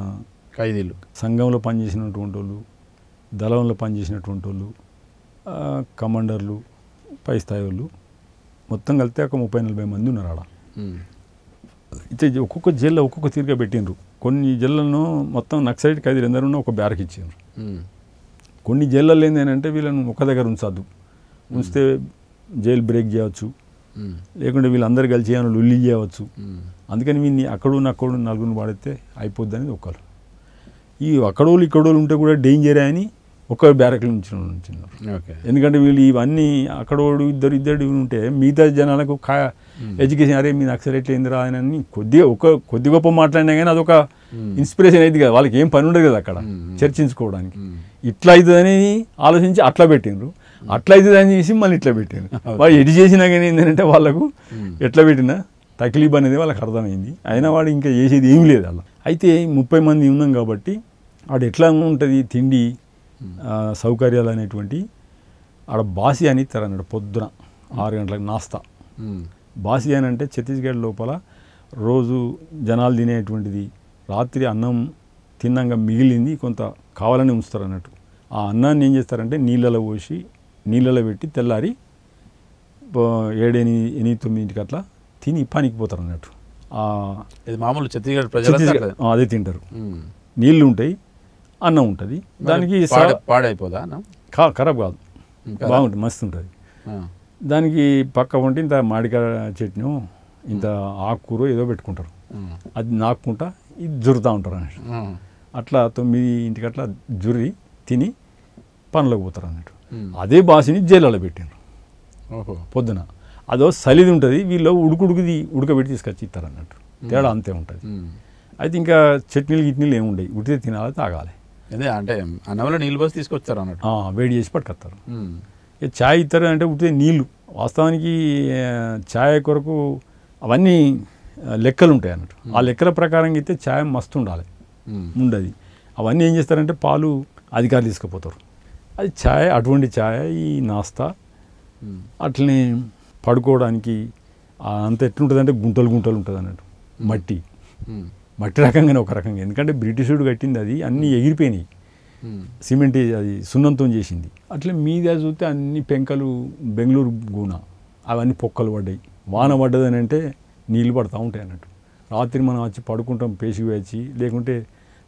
ఖైదీలు, సంఘంలో పనిచేసినటువంటి వాళ్ళు, దళంలో పనిచేసినటువంటి వాళ్ళు, కమాండర్లు, పై స్థాయి వాళ్ళు మొత్తం కలిస్తే ఒక 30-40 మంది ఉన్నారు ఆడ. అయితే ఒక్కొక్క జైల్లో ఒక్కొక్క తీరుగా పెట్టిండ్రు. కొన్ని జైళ్ళను మొత్తం నక్సలైట్ ఖైదీలు ఎందరున్నా ఒక బ్యారక్ ఇచ్చిండ్రు. కొన్ని జైళ్ళల్లో ఏంటంటే వీళ్ళను ఒక దగ్గర ఉంచద్దు, ఉంచితే జైలు బ్రేక్ చేయవచ్చు, లేకుంటే వీళ్ళందరూ కలిసి ఏమైనా లొల్లి చేయవచ్చు, అందుకని వీళ్ళని అక్కడు నలుగురిని వాడితే అయిపోద్ది అనేది ఒకరు. ఈ అక్కడోళ్ళు ఇక్కడోళ్ళు ఉంటే కూడా డేంజరే అని ఒక బ్యారక్లు ఉంచినారు. ఎందుకంటే వీళ్ళు ఇవన్నీ అక్కడోడు ఇద్దరు ఉంటే మిగతా జనాలకు ఎడ్యుకేషన్, అరే మీ నక్సలైట్లు ఏందిరా అని కొద్ది గొప్ప మాట్లాడినా కానీ అదొక ఇన్స్పిరేషన్ అయింది కదా, వాళ్ళకి ఏం పని ఉండదు కదా అక్కడ చర్చించుకోవడానికి. ఇట్లా అవుతుందని ఆలోచించి అట్లా పెట్టిండ్రు, అట్లా అవుతుందని చేసి మళ్ళీ ఇట్లా పెట్టిండ్రు. వాళ్ళు ఎడి చేసినా కానీ ఏంటంటే వాళ్ళకు ఎట్లా పెట్టినా తక్లీఫ్ అనేది వాళ్ళకి అర్థమైంది. అయినా వాడు ఇంకా చేసేది ఏం లేదు అలా. అయితే 30 మంది ఉన్నాం కాబట్టి ఆడ ఎట్లా ఉంటుంది తిండి సౌకర్యాలు అనేటువంటి ఆడ బాసి అని ఇస్తారు అన్నాడు. పొద్దున 6 గంటలకు నాస్తా. బాసి అని అంటే ఛత్తీస్గఢ్ లోపల రోజు జనాలు తినేటువంటిది, రాత్రి అన్నం తిన్నాక మిగిలింది కొంత కావాలని ఉంచుతారు అన్నట్టు. ఆ అన్నాన్ని ఏం చేస్తారంటే నీళ్ళలో పోసి నీళ్ళలో పెట్టి తెల్లారి 7-8-9 అట్లా తిని పనికి పోతారు అన్నట్టు. మామూలు ఛత్తీస్గఢ్ ప్రజలు అదే తింటారు. నీళ్ళు ఉంటాయి, అన్నం ఉంటుంది. దానికి పాడైపోదా? ఖరాబ్ కాదు, బాగుంటుంది, మస్తు ఉంటుంది. దానికి పక్క ఉంటే ఇంత మామిడికాయ చట్నీ, ఇంత ఆకుకూర ఏదో పెట్టుకుంటారు, అది నాకుంటా ఇది జురుతూ ఉంటారు అన్నట్టు. అట్లా 9 అట్లా జుర్రి తిని పనులకు పోతారు అన్నట్టు. అదే బాసిని జైల్లో పెట్టినారు పొద్దున. అదో సలిది ఉంటుంది, వీళ్ళు ఉడకబెట్టి తీసుకొచ్చి ఇస్తారు అన్నట్టు. తేడా అంతే ఉంటుంది. అయితే ఇంకా చట్నీలు ఏముండవు, ఉడితే తినాలి, తాగాలి. అదే అంటే అన్నంలో నీళ్ళు పోసి తీసుకొచ్చారు అన్నట్టు, వేడి చేసి పట్టుకొస్తారు. ఛాయ్ ఇస్తారు అంటే ఉడితే నీళ్ళు. వాస్తవానికి ఛాయ్ కొరకు అవన్నీ లెక్కలు ఉంటాయి అన్నట్టు. ఆ లెక్కల ప్రకారం అయితే ఛాయ్ మస్తు ఉండాలి, ఉండదు. అవన్నీ ఏం చేస్తారంటే పాలు అధికారులు తీసుకుపోతారు. అది ఛాయ్, అటువంటి ఛాయ్, ఈ నాస్తా. అట్లనే పడుకోవడానికి అంత ఎట్లుంటుంది అంటే గుంటలు ఉంటుంది అన్నట్టు. మట్టి రకంగానే ఒక రకంగా, ఎందుకంటే బ్రిటిషుడు కట్టింది, అది అన్నీ ఎగిరిపోయినాయి, సిమెంట్ అది సున్నంతో చేసింది. అట్లా మీద చూస్తే అన్ని పెంకలు, బెంగళూరు గూన అవన్నీ పొక్కలు పడ్డాయి. వాన పడ్డదని అంటే నీళ్ళు పడుతూ ఉంటాయి అన్నట్టు. రాత్రి మనం వచ్చి పడుకుంటాం పేసికి వచ్చి, లేకుంటే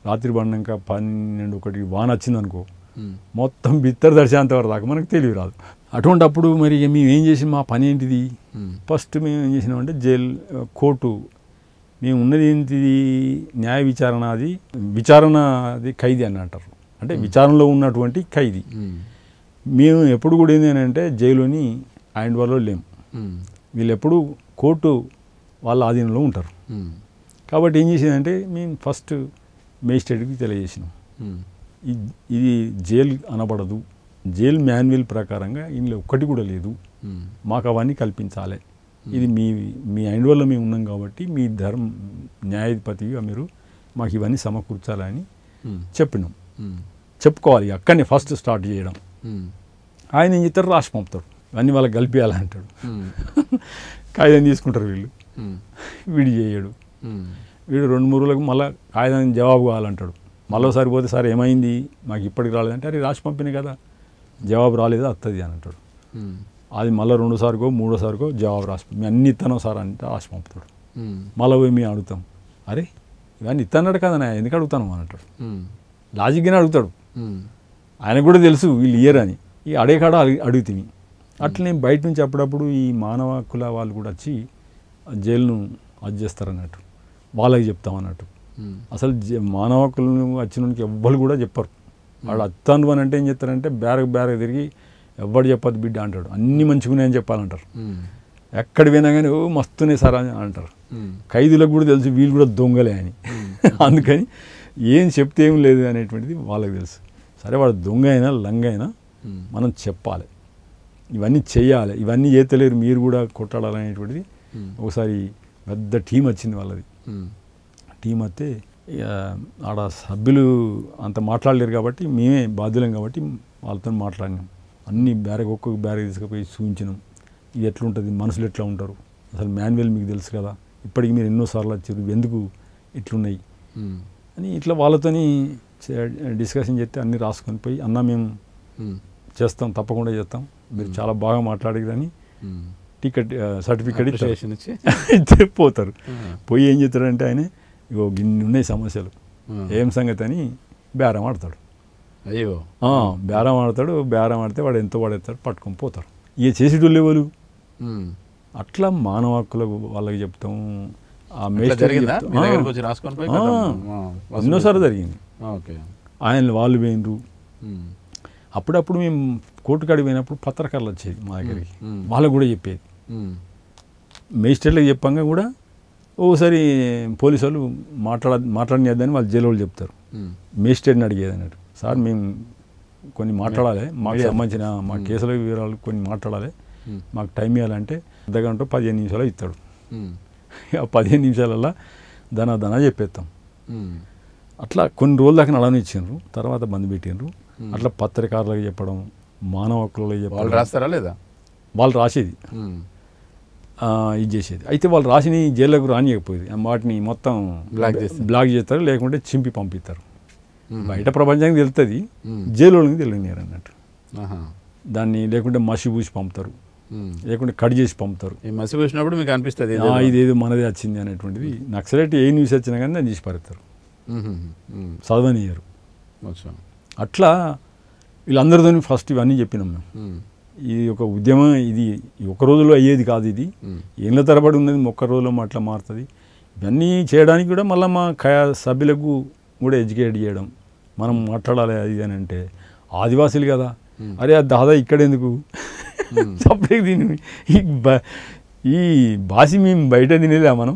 రాత్రి పడినాక 12-1 వాన వచ్చిందనుకో మొత్తం బిత్తర దర్శనంత వరకు దాకా మనకు తెలివి రాదు. అటువంటి అప్పుడు మరి మేము ఏం చేసి మా పని ఏంటిది, ఫస్ట్ మేము ఏం చేసినామంటే కోర్టు, మేము ఉన్నది ఏంటిది న్యాయ విచారణ, అది ఖైదీ అని అంటారు, అంటే విచారణలో ఉన్నటువంటి ఖైదీ. మేము ఎప్పుడు కూడా ఏంటంటే జైలుని ఆయన వాళ్ళు లేము, వీళ్ళు ఎప్పుడు కోర్టు వాళ్ళ ఆధీనంలో ఉంటారు. కాబట్టి ఏం చేసిందంటే మేము ఫస్ట్ మేజిస్ట్రేట్కి తెలియజేసినాం, ఇది జైలు అనబడదు, జైలు మాన్యువల్ ప్రకారంగా ఇందులో ఒక్కటి కూడా లేదు, మాకు అవన్నీ కల్పించాలి, ఇది మీ అండ్ వల్ల మేము ఉన్నాం కాబట్టి మీ న్యాయాధిపతిగా మీరు మాకు ఇవన్నీ సమకూర్చాలని చెప్పినాం. చెప్పుకోవాలి అక్కడనే ఫస్ట్ స్టార్ట్ చేయడం. ఆయన ఏం చేస్తారు, రాసి పంపుతారు, ఇవన్నీ వాళ్ళకి కలిపేయాలంటాడు. కాగితం తీసుకుంటారు వీళ్ళు, వీడు చేయడు. వీడు 2-3 రోజులకు మళ్ళీ కాగితం జవాబు కావాలంటాడు. మళ్ళీసారి పోతే సార్ ఏమైంది మాకు ఇప్పటికి రాలేదంటే, అరే రాసి పంపినాయి కదా, జవాబు రాలేదు వస్తుంది అని అంటాడు. అది మళ్ళీ 2సారికో 3సారికో జవాబు రాసి మేము అన్ని ఇస్తాను సార్ అంటే రాసి పంపుతాడు. మళ్ళీ పోయి మేము అడుగుతాం, అరే ఇవన్నీ ఇస్తాన్నాడు కదా నా ఎందుకు అడుగుతాను అని అంటాడు. లాజిక్గానే అడుగుతాడు, ఆయనకు కూడా తెలుసు వీళ్ళు ఇయ్యరు అని. ఈ అడేకాడ అడుగుతుంది. అట్లనే బయట నుంచి అప్పుడప్పుడు ఈ మానవ హక్కుల వాళ్ళు కూడా వచ్చి జైలును అది చేస్తారు అన్నట్టు, వాళ్ళకి చెప్తాం అన్నట్టు. అసలు మానవ హక్కులను వచ్చినోనికి ఎవ్వరు కూడా చెప్పరు. వాడు అత్తాను అని అంటే ఏం చెప్తారంటే బేరగ తిరిగి ఎవ్వడు చెప్పద్దు బిడ్డ అంటాడు, అన్నీ మంచిగున్నాయని చెప్పాలంటారు. ఎక్కడ పోయినా కానీ ఓ మస్తున్నాయి సార్ అని అంటారు. ఖైదీలకు కూడా తెలుసు వీళ్ళు కూడా దొంగలే అని. అందుకని ఏం చెప్తే ఏం లేదు అనేటువంటిది వాళ్ళకి తెలుసు. సరే వాడు దొంగ అయినా లంగ అయినా మనం చెప్పాలి, ఇవన్నీ చెయ్యాలి, ఇవన్నీ చేతలేరు మీరు కూడా కొట్టాలనేటువంటిది. ఒకసారి పెద్ద టీం వచ్చింది వాళ్ళది. టీం వస్తే ఆడ సభ్యులు అంత మాట్లాడలేరు కాబట్టి మేమే బాధ్యులం కాబట్టి వాళ్ళతో మాట్లాడినాం. అన్ని ఒక్కొక్క బ్యారేజ్ తీసుకుపోయి చూపించినాం. ఇది ఎట్లుంటుంది, మనుషులు ఎట్లా ఉంటారు, అసలు మాన్యువల్ మీకు తెలుసు కదా, ఇప్పటికి మీరు ఎన్నోసార్లు వచ్చారు, ఎందుకు ఇట్లున్నాయి అని ఇట్లా వాళ్ళతోని డిస్కషన్ చేస్తే అన్నీ రాసుకొని పోయి అన్న మేము చేస్తాం, తప్పకుండా చేస్తాం, మీరు చాలా బాగా మాట్లాడేదని టికెట్ సర్టిఫికేట్ ఇచ్చి పోతారు. పోయి ఏం చేస్తారంటే ఆయన ఇగో గిన్ని ఉన్నాయి సమస్యలు, ఏం సంగతి అని బేరం ఆడతాడు. అయ్యో బేరం ఆడతాడు. బేరం ఆడితే వాడు ఎంతో పడేస్తాడు, పట్టుకొని పోతారు. ఇక చేసేటోళ్ళు ఎవరు? అట్లా మానవ హక్కుల వాళ్ళకి చెప్తాం. ఎన్నోసార్లు జరిగింది. ఆయన వాళ్ళు పోయినరు. అప్పుడప్పుడు మేము కోర్టు కాడికి పోయినప్పుడు పత్రికలు వచ్చేది మా దగ్గరికి, వాళ్ళకు కూడా చెప్పేది. మేజిస్ట్రేట్లకు చెప్పంగా కూడా ఓసారి పోలీసు వాళ్ళు మాట్లాడినద్దని వాళ్ళు జైలు వాళ్ళు చెప్తారు. మేజిస్ట్రేట్ని అడిగేది అన్నట్టు, సార్ మేము కొన్ని మాట్లాడాలి, మాకు సంబంధించిన మా కేసుల వివరాలు కొన్ని మాట్లాడాలి, మాకు టైం ఇవ్వాలంటే అర్ధగంట 15 నిమిషాలు ఇస్తాడు. ఆ 15 నిమిషాలల్లో ధన చెప్పేస్తాం. అట్లా కొన్ని రోజుల దాకా నడవనిచ్చిండ్రు, తర్వాత బంద్ పెట్టిండ్రు. అట్లా పత్రికారులకు చెప్పడం, మానవ హక్కులకు చెప్పడం. వాళ్ళు రాస్తారా లేదా? వాళ్ళు రాసేది, ఇది చేసేది. అయితే వాళ్ళు రాసిన జైల్లోకి రానియకపోయేది, వాటిని మొత్తం బ్లాక్ చేస్తారు, లేకుంటే చింపి పంపిస్తారు. బయట ప్రపంచానికి తెలుస్తుంది, జైలుకి తెలియనియరు అన్నట్టు. దాన్ని లేకుంటే మసి పూసి పంపుతారు, లేకుంటే కట్ చేసి పంపుతారు. మసి పూసినప్పుడు మీకు అనిపిస్తుంది ఇదేదో మనదే వచ్చింది అనేటువంటిది. నక్సలైట్ ఏ న్యూస్ వచ్చినా కానీ దాన్ని తీసి పారేస్తారు, చదవనియరు. అట్లా వీళ్ళందరితో ఫస్ట్ ఇవన్నీ చెప్పినాం మేము. ఇది ఒక ఉద్యమం, ఇది ఒక రోజులో అయ్యేది కాదు, ఇది ఏళ్ళ తరబడి ఉన్నది, ఒక్క రోజులో అట్లా మారుతుంది. ఇవన్నీ చేయడానికి కూడా మళ్ళీ మా సభ్యులకు కూడా ఎడ్యుకేట్ చేయడం, మనం మాట్లాడాలి అది అని అంటే ఆదివాసీలు కదా, అరే అది దాదా ఇక్కడెందుకు సపరేట్ తిని ఈ భాష మేము బయట తినేదా మనం,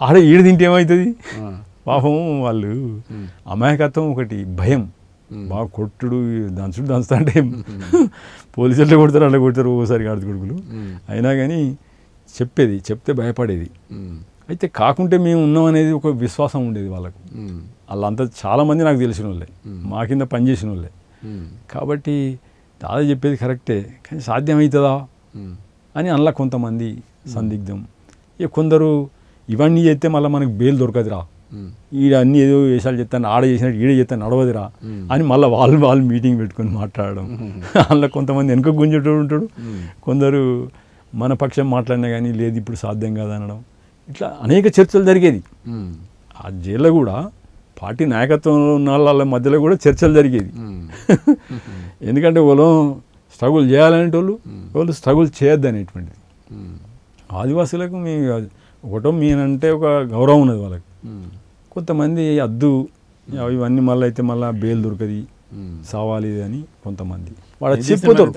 ఆడ ఈడ తింటే ఏమవుతుంది పాపం. వాళ్ళు అమాయకత్వం ఒకటి, భయం, బాగా కొట్టుడు దంచుతా అంటే పోలీసులు కొడతారు, అలా కొడతారు ఓసారి ఆడది కొడుకులు. అయినా కానీ చెప్తే భయపడేది. అయితే కాకుంటే మేము ఉన్నాం అనేది ఒక విశ్వాసం ఉండేది వాళ్ళకు. వాళ్ళంతా చాలామంది నాకు తెలిసిన వాళ్ళే, మా కింద పనిచేసిన వాళ్ళే. కాబట్టి దాదా చెప్పేది కరెక్టే, కానీ సాధ్యమవుతుందా అని అందులో కొంతమంది సందిగ్ధం. ఇక కొందరు ఇవన్నీ చేస్తే మళ్ళీ మనకు బెయిల్ దొరకదురా, ఈడ అన్ని ఏదో వేషాలు చెప్తాను, ఆడ చేసినట్టు ఈడ చెప్తాను నడవదురా అని మళ్ళీ వాళ్ళు మీటింగ్ పెట్టుకొని మాట్లాడడం. అందులో కొంతమంది వెనుక గుంజేటోడు ఉంటాడు, కొందరు మన పక్షం మాట్లాడినా కానీ లేదు ఇప్పుడు సాధ్యం కాదు అనడం. ఇట్లా అనేక చర్చలు జరిగేది. ఆ జైల్లో కూడా పార్టీ నాయకత్వంలో ఉన్న వాళ్ళ మధ్యలో కూడా చర్చలు జరిగేది. ఎందుకంటే వాళ్ళు స్ట్రగుల్ చేయాలనేటోళ్ళు, వాళ్ళు స్ట్రగుల్ చేయొద్దు అనేటువంటిది. ఆదివాసీలకు ఒకటో మీనంటే ఒక గౌరవం ఉన్నది వాళ్ళకి. కొంతమంది అద్దు ఇవన్నీ మళ్ళీ అయితే మళ్ళీ బెయిల్ దొరకది, సావాలి అని కొంతమంది వాడు చెప్పిపోతారు.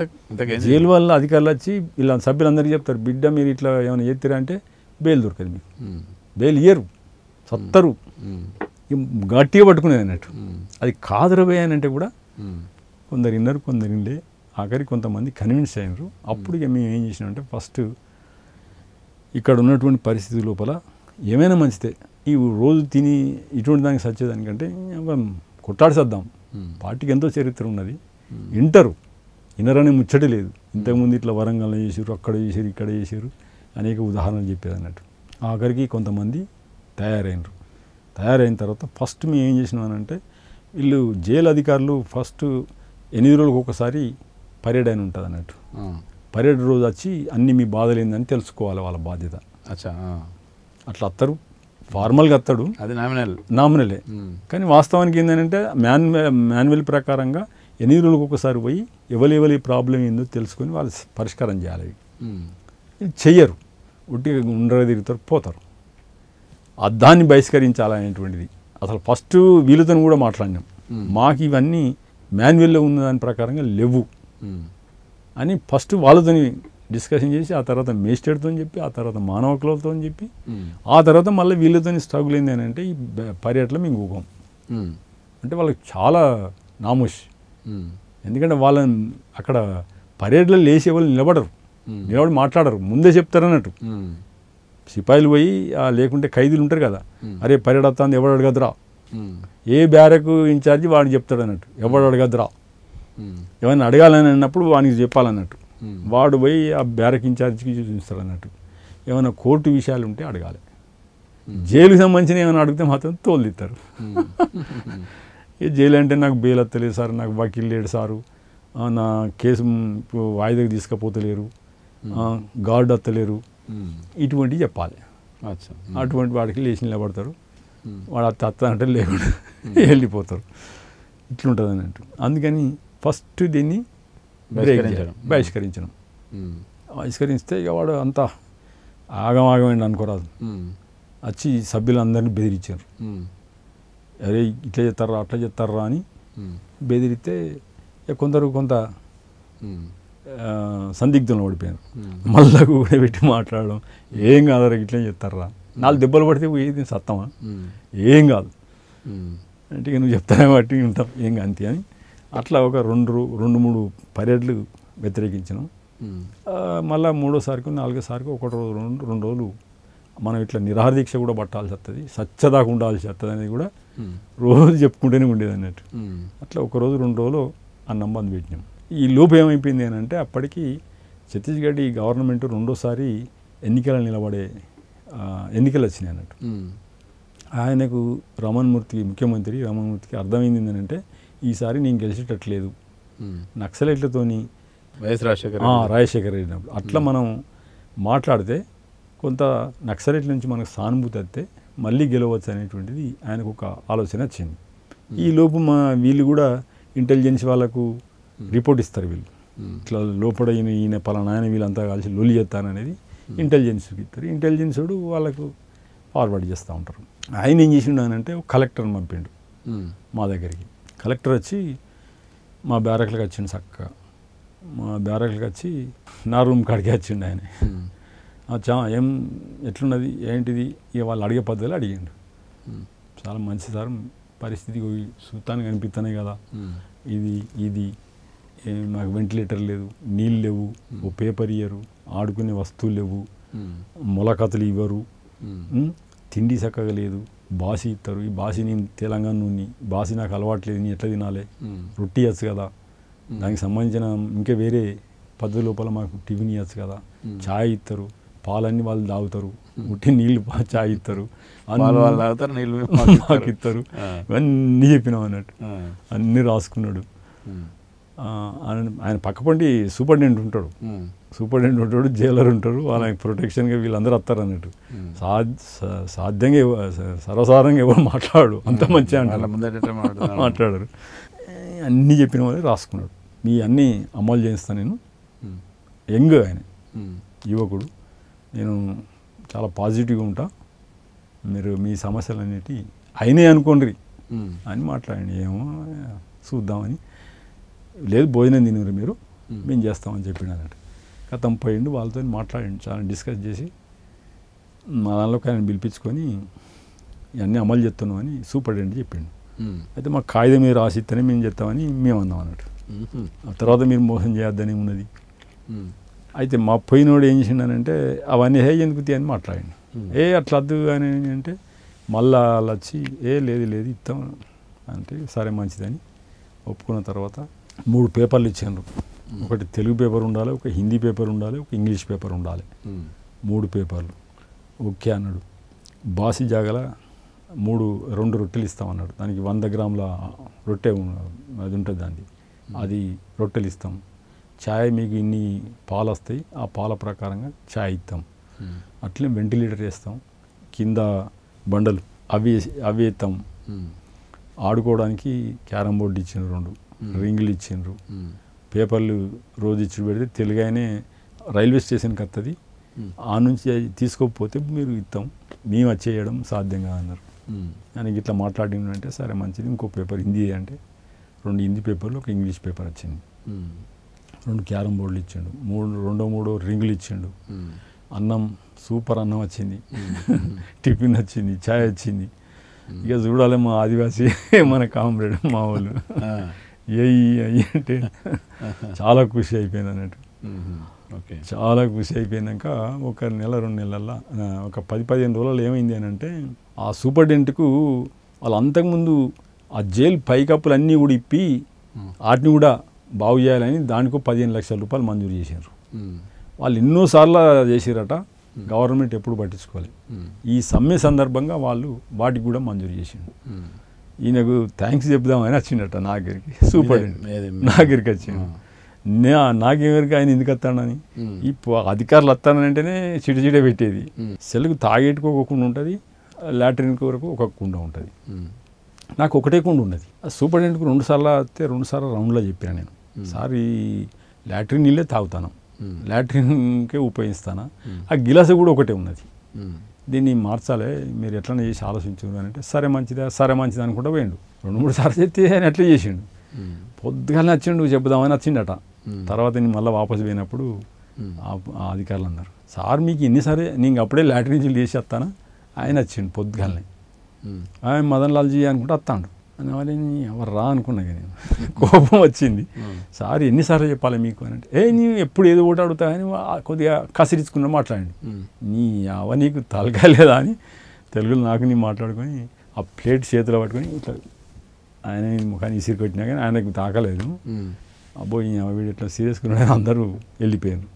జైలు వల్ల అధికారులు వచ్చి ఇలా సభ్యులందరికీ చెప్తారు, బిడ్డ మీరు ఇట్లా ఏమైనా చేస్తారా అంటే బెయిల్ దొరకదు, మీకు బెయిల్ ఇయ్యరు, సత్తరు, గట్టిగా పట్టుకునేది అన్నట్టు. అది కాదురబోయే అని అంటే కూడా కొందరు విన్నారు, కొందరు వినలే. ఆఖరికి కొంతమంది కన్విన్స్ అయినారు. అప్పుడు ఇక మేము ఏం చేసినామంటే ఫస్ట్ ఇక్కడ ఉన్నటువంటి పరిస్థితి లోపల ఏమైనా మంచిదే, ఈ రోజు తిని ఇటువంటి దానికి సచ్చేదానికంటే కొట్టాడిసేద్దాం. పార్టీకి ఎంతో చరిత్ర ఉన్నది, వినరనే ముచ్చటే లేదు. ఇంతకుముందు ఇట్లా వరంగల్లో చేసారు, అక్కడ చేసారు, ఇక్కడ చేసారు, అనేక ఉదాహరణలు చెప్పేది అన్నట్టు. ఆఖరికి కొంతమంది తయారైన తర్వాత ఫస్ట్ మేము ఏం చేసినామనంటే వీళ్ళు జైలు అధికారులు ఫస్ట్ 8 రోజులకు ఒకసారి పరేడ్ అని ఉంటుంది అన్నట్టు. పరేడ్ రోజు వచ్చి అన్ని మీ బాధలు ఏందని తెలుసుకోవాలి, వాళ్ళ బాధ్యత. అట్లా వస్తారు, ఫార్మల్గా వస్తాడు, అది నామినలే. కానీ వాస్తవానికి ఏంటంటే మాన్యువల్ ప్రకారంగా 8 రోజులకు ఒకసారి పోయి ఎవరి ప్రాబ్లం ఏందో తెలుసుకొని వాళ్ళు పరిష్కారం చేయాలి. చెయ్యరు, ఉట్టిగా ఉండగా తిరుగుతారు, పోతారు. దాన్ని బహిష్కరించాలనేటువంటిది అసలు ఫస్ట్ వీళ్ళతో కూడా మాట్లాడినాం. మాకు ఇవన్నీ మాన్యువల్లో ఉన్న దాని ప్రకారంగా లేవు అని ఫస్ట్ వాళ్ళతో డిస్కషన్ చేసి, ఆ తర్వాత మేజిస్ట్రేట్తో చెప్పి, ఆ తర్వాత మానవ హక్కులతో చెప్పి, ఆ తర్వాత మళ్ళీ వీళ్ళతో స్ట్రగుల్ అయింది అని అంటే ఈ పర్యటన మేము ఊపం. అంటే వాళ్ళకి చాలా నామోష్. ఎందుకంటే వాళ్ళని అక్కడ పర్యటనలో లేచే వాళ్ళు నిలబడరు, నిలబడి మాట్లాడరు, ముందే చెప్తారు అన్నట్టు. సిపాయిలు పోయి లేకుంటే ఖైదీలు ఉంటారు కదా, అరే పర్యటన ఎవడు అడగదురా, ఏ బ్యారకు ఇన్ఛార్జి వాడిని చెప్తాడు అన్నట్టు, ఎవడు అడగదురా, ఏమైనా అడగాలని అన్నప్పుడు వానికి చెప్పాలన్నట్టు. వాడు పోయి ఆ బ్యారక్ ఇన్ఛార్జికి చూపిస్తాడు అన్నట్టు. ఏమైనా కోర్టు విషయాలు ఉంటే అడగాలి, జైలుకి సంబంధించిన ఏమైనా అడిగితే మాత్రం తోలుదిస్తారు. ఏ జైలు అంటే నాకు బెయిల్ వస్తలేదు సార్, నాకు వకీల్ లేడు సారు, నా కేసు వాయిదాకి తీసుకుపోతలేరు, గార్డు వస్తలేరు, ఇటువంటివి చెప్పాలి. అటువంటి వాడికి లేచి నిలబడతారు, వాడు అత్త అంటే లేకుండా వెళ్ళిపోతారు. ఇట్లుంటుంది అన్నట్టు. అందుకని ఫస్ట్ దీన్ని బహిష్కరించడం. బహిష్కరిస్తే ఇక వాడు అంతా ఆగమాగమైంది అనుకోరాదు. వచ్చి సభ్యులందరినీ బెదిరించారు. అరే ఇట్లా చేస్తారా అట్లా చేస్తారా అని బెదిరితే కొందరు కొంత సందిగ్ధంలో పడిపోయారు. మళ్ళా కూడా పెట్టి మాట్లాడడం, ఏం కాదరా ఇట్లా చేస్తారా, 4 దెబ్బలు పడితే ఏది సత్తమా, ఏం కాదు అంటే నువ్వు చెప్తానే బట్టి ఉంటాం, ఏం అంతే అని అట్లా ఒక 2-3 పర్యటనలు వ్యతిరేకించినాం. మళ్ళీ 3వసారికి 4వసారికి 1 రోజు 2 రోజులు మనం ఇట్లా నిరాహార దీక్ష కూడా పట్టాల్సి వస్తుంది, సచ్చదాకా ఉండాల్సి వస్తుంది అనేది కూడా రోజు చెప్పుకుంటూనే ఉండేది అన్నట్టు. అట్లా 1 రోజు 2 రోజులు అన్నం బంద్ పెట్టినాం. ఈ లోపు ఏమైపోయింది అని అంటే అప్పటికి ఛత్తీస్గఢ్ ఈ గవర్నమెంట్ 2వసారి ఎన్నికలు నిలబడే ఎన్నికలు వచ్చినాయి అన్నట్టు. ఆయనకు ముఖ్యమంత్రి రమణ్ మూర్తికి అర్థమైంది ఏంటంటే ఈసారి నేను గెలిచేటట్లేదు, నక్సలైట్లతోని రాజశేఖర రెడ్డి అట్లా మనం మాట్లాడితే కొంత నక్సలైట్ల నుంచి మనకు సానుభూతి వస్తే మళ్ళీ గెలవచ్చు అనేటువంటిది ఆయనకు ఒక ఆలోచన వచ్చింది. ఈ లోపు వీళ్ళు కూడా ఇంటెలిజెన్స్ వాళ్ళకు రిపోర్ట్ ఇస్తారు, వీళ్ళు ఇట్లా లోపల ఈయన పలానా ఆయన వీళ్ళంతా కలిసి లొల్లి చేస్తాననేది ఇంటెలిజెన్స్కి ఇస్తారు. ఇంటెలిజెన్స్ వాళ్ళకు ఫార్వర్డ్ చేస్తూ ఉంటారు. ఆయన ఏం చేసిండు అని అంటే కలెక్టర్ని పంపిండు మా దగ్గరికి. కలెక్టర్ వచ్చి మా బ్యారక్లకు వచ్చిండు, చక్కగా మా బ్యారక్లకు వచ్చి నా రూమ్ కాడికి వచ్చిండు ఆయన. ఏం ఎట్లున్నది ఏంటిది ఇక వాళ్ళు అడిగే పద్ధతిలో అడిగిండు. చాలా మంచి సార్, పరిస్థితి సుతానికి కనిపిస్తున్నాయి కదా, ఇది మాకు వెంటిలేటర్ లేదు, నీళ్ళు లేవు, ఓ పేపర్ ఇయ్యరు, ఆడుకునే వస్తువులు లేవు, మొలకథలు ఇవ్వరు, తిండి చక్కగా లేదు, బాసి ఇస్తారు, ఈ బాసి నేను తెలంగాణ నుండి బాసి నాకు అలవాట్లేదు, నేను ఎట్లా తినాలి, రొట్టి ఇవ్వచ్చు కదా, దానికి సంబంధించిన ఇంకా వేరే పద్ధతి లోపల మాకు టిఫిన్ ఇవ్వచ్చు కదా, ఛాయ్ ఇస్తారు, పాలన్నీ వాళ్ళు తాగుతారు, ఉట్టి నీళ్ళు ఛాయ్ ఇస్తారు, మాకు ఇస్తారు, ఇవన్నీ చెప్పినాం అన్నట్టు. అన్నీ రాసుకున్నాడు. ఆయన పక్కపండి సూపరింటెండెంట్ ఉంటాడు, జైలర్ ఉంటారు, వాళ్ళకి ప్రొటెక్షన్గా వీళ్ళందరూ వస్తారు అన్నట్టు. సాధ్యంగా సర్వసాధారణంగా ఎవరు మాట్లాడు, అంత మంచిగా మాట్లాడరు. అన్నీ చెప్పిన వాళ్ళే రాసుకున్నాడు. మీ అన్నీ అమలు చేస్తాను నేను. యంగ్ ఆయన, యువకుడు, నేను చాలా పాజిటివ్గా ఉంటా, మీరు మీ సమస్యలన్నిటి అయినే అనుకోండి అని మాట్లాడండి. ఏమో చూద్దామని, లేదు భోజనం తినరు మీరు, మేము చేస్తామని చెప్పిండు అన్నట్టు. గతం పోయిండు, వాళ్ళతో మాట్లాడండి, చాలా డిస్కస్ చేసి మా దానిలోకి ఆయన పిలిపించుకొని ఇవన్నీ అమలు చేస్తున్నామని సూపరింటెండెంట్ చెప్పిండు. అయితే మాకు కాగితం మీద రాసిస్తేనే మేము చేస్తామని మేము అన్నాం అన్నట్టు. ఆ తర్వాత మీరు మోసం చేయొద్దని ఉన్నది. అయితే మా పోయినోడు ఏం చేసిండనంటే అవన్నీ ఎందుకు అని మాట్లాడండి. అట్లా వద్దు అని అంటే మళ్ళా వాళ్ళు వచ్చి లేదు ఇస్తాం అంటే సరే మంచిదని ఒప్పుకున్న తర్వాత 3 పేపర్లు ఇచ్చారు. ఒకటి తెలుగు పేపర్ ఉండాలి, ఒక హిందీ పేపర్ ఉండాలి, ఒక ఇంగ్లీష్ పేపర్ ఉండాలి. 3 పేపర్లు ఓకే అన్నాడు. బాసి జాగల 2 రొట్టెలు ఇస్తామన్నాడు. దానికి 100 గ్రాముల రొట్టె అది ఉంటుంది, అది రొట్టెలు ఇస్తాం. ఛాయ్ మీకు ఇన్ని పాలు వస్తాయి, ఆ పాల ప్రకారంగా ఛాయ్ ఇస్తాం. అట్లే వెంటిలేటర్ వేస్తాం, కింద బండలు అవి ఇస్తాం. ఆడుకోవడానికి క్యారమ్ బోర్డు ఇచ్చిండ్రు, 2 రింగులు ఇచ్చిండ్రు. పేపర్లు రోజు ఇచ్చి పెడితే తెలుగానే రైల్వే స్టేషన్కి వస్తుంది, ఆ నుంచి తీసుకోకపోతే మీరు ఇస్తాం, మేము వచ్చేయడం సాధ్యం కాదన్నారు. ఆయనకి ఇట్లా మాట్లాడిందంటే సరే మంచిది, ఇంకో పేపర్ హిందీ అంటే 2 హిందీ పేపర్లు, ఒక ఇంగ్లీష్ పేపర్ వచ్చింది. 2 క్యారమ్ బోర్డులు ఇచ్చిండు, 3 రింగులు ఇచ్చిండు. అన్నం సూపర్ అన్నం వచ్చింది, టిఫిన్ వచ్చింది, ఛాయ్ వచ్చింది. ఇక చూడాలి మా ఆదివాసీ మన కామ్రేడ్ మా వాళ్ళు అయ్యి అంటే చాలా ఖుషి అయిపోయింది అన్నట్టు. చాలా ఖుషి అయిపోయినాక ఒక నెల 2 నెలల్లో ఒక 10-15 రోజులు ఏమైంది అని అంటే ఆ సూపరింటెండెంట్కు వాళ్ళు అంతకుముందు ఆ జైలు పైకప్పులు అన్నీ కూడా ఇప్పి వాటిని కూడా బాగు చేయాలని దానికో 15 లక్షల రూపాయలు మంజూరు చేశారు. వాళ్ళు ఎన్నోసార్లు చేసారట, గవర్నమెంట్ ఎప్పుడు పట్టించుకోవాలి. ఈ సమ్మె సందర్భంగా వాళ్ళు వాటికి కూడా మంజూరు చేసిండు. ఈయనకు థ్యాంక్స్ చెప్దామని వచ్చిండట నా దగ్గరికి, సూపరింటెండెంట్ నా దగ్గరికి వచ్చిండు. నాకెవరికి ఆయన ఎందుకు వస్తాడని, ఈ అధికారులు వస్తానంటేనే చిడిచిడే పెట్టేది. సెల్కు తాగేట్టుకోకుండా ఉంటుంది, లాట్రిన్ వరకు ఒక కుండ ఉంటుంది. నాకు ఒకటే కుండ ఉన్నది. సూపరింటెండెంట్కు 2 సార్లు వస్తే 2 సార్లు రౌండ్లో చెప్పాను నేను, సార్ ఈ లాట్రిన్ నీళ్ళే తాగుతాను, లాట్రిన్కే ఉపయోగిస్తాను, ఆ గిలాసు కూడా ఒకటే ఉన్నది, దీన్ని మార్చాలి, మీరు ఎట్లనే చేసి ఆలోచించు అని అంటే సరే మంచిది అనుకుంటా పోయిండు. 2-3 సార్లు చెప్తే ఆయన ఎట్లా చేసిండు. పొద్దుగానే వచ్చిండు చెప్దామని వచ్చిండట. తర్వాత నేను మళ్ళీ వాపసు పోయినప్పుడు ఆ అధికారులు అన్నారు, సార్ మీకు ఎన్నిసార్లు నేను అప్పుడే లాటరీ నుంచి లేచి వస్తానా, ఆయన వచ్చిండు పొద్దుగాలనే. ఆయన మదన్ లాల్జీ అనుకుంటే వస్తాడు అని వాళ్ళని ఎవరు రా అనుకున్నా నేను, కోపం వచ్చింది. సార్ ఎన్నిసార్లు చెప్పాలి మీకు అని అంటే నేను ఎప్పుడు ఏదో ఒకటి అడుగుతా అని కొద్దిగా కసిరించుకున్నా మాట్లాడండి. నీకు తలకాలేదా అని తెలుగులో నాకు నీ మాట్లాడుకొని ఆ ప్లేట్ చేతిలో పట్టుకొని ఇట్లా ఆయన ముఖాన్ని ఇసిరి కొట్టినా కానీ ఆయనకు తాకలేదు. అబ్బోయి వీడు ఇట్లా సీరియస్గా అందరూ వెళ్ళిపోయారు.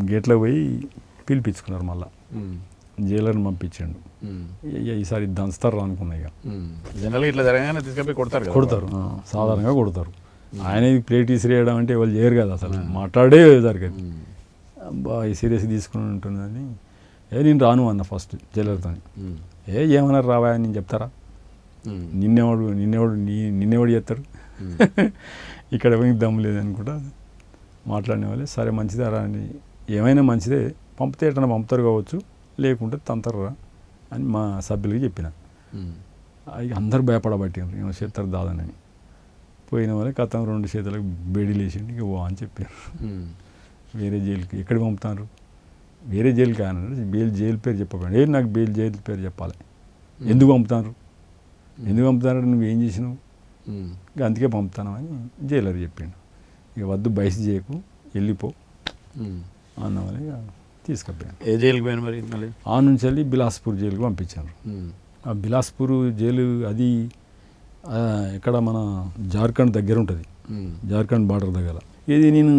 గేట్లో పోయి పిలిపించుకున్నారు, మళ్ళీ జైలర్ని పంపించండు. ఈసారి దంచుతారు అనుకున్నా. ఇక జనరల్గా ఇట్లా జరగానే తీసుకెళ్ళి కొడతారు, సాధారణంగా కొడతారు. ఆయన ప్లేట్ ఇసిరేయడం అంటే వాళ్ళు చేయరు కదా, అసలు మాట్లాడే జరగదు. అబ్బా ఈ సీరియస్ తీసుకుని ఉంటుందని నేను రాను అన్న ఫస్ట్ జైలర్తో. ఏమన్నారు రావా నేను చెప్తారా, నిన్నెవడు చేస్తారు, ఇక్కడ పోయి దమ్ము లేదనుకుంటా మాట్లాడిన వాళ్ళే. సరే మంచిదే రా అని, ఏమైనా మంచిదే, పంపితే ఎట్లా పంపుతారు కావచ్చు, లేకుంటే తంతరురా అని మా సభ్యులకి చెప్పిన. ఇక అందరు భయపడబట్టినారు, ఏమో చేస్తారు దాదని. పోయిన వాళ్ళే కథం 2 చేతులకు బేడీలు వేసిండి, ఇక అని చెప్పారు. వేరే జైలుకి ఎక్కడికి పంపుతారు, వేరే జైలుకి అన్నారు. జైలు పేరు చెప్పకండి, నాకు జైలు పేరు చెప్పాలి. ఎందుకు పంపుతారు నువ్వేం చేసినావు, ఇక అందుకే పంపుతాను అని జైలర్ చెప్పిండు. ఇక వద్దు బయసు చేయకు, వెళ్ళిపో అన్న వాళ్ళు ఇక తీసుకుపోయాను. ఏ జైలుకి పోయాను మరి మళ్ళీ? ఆ నుంచి వెళ్ళి బిలాస్పూర్ జైలుకి పంపించారు. ఆ బిలాస్పూర్ జైలు అది ఇక్కడ మన జార్ఖండ్ దగ్గర ఉంటుంది, జార్ఖండ్ బార్డర్ దగ్గర. ఇది నేను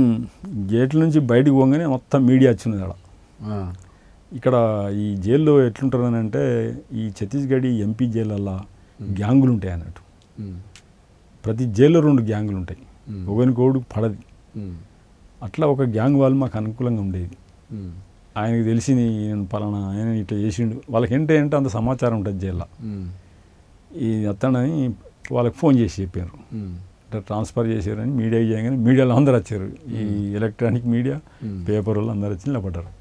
గేట్ల నుంచి బయటకు పోగానే మొత్తం మీడియా వచ్చినది అక్కడ. ఇక్కడ ఈ జైల్లో ఎట్లుంటుందని అంటే ఈ ఛత్తీస్గఢ్ ఎంపీ జైలల్లో గ్యాంగులు ఉంటాయి అన్నట్టు. ప్రతి జైల్లో 2 గ్యాంగులు ఉంటాయి, ఒకరికోడు పడది. అట్లా ఒక గ్యాంగ్ వాళ్ళు మాకు అనుకూలంగా ఉండేది. ఆయనకు తెలిసి నేను పలానా ఆయన ఇట్లా చేసిండు, వాళ్ళకి ఏంటంటే అంత సమాచారం ఉంటుంది జైల్లో. ఈ అతనని వాళ్ళకి ఫోన్ చేసి చెప్పారు, ఇట్లా ట్రాన్స్ఫర్ చేశారని మీడియా చేయగానే మీడియాలో అందరు వచ్చారు, ఈ ఎలక్ట్రానిక్ మీడియా పేపర్ వాళ్ళు అందరు వచ్చి నిలబడ్డారు.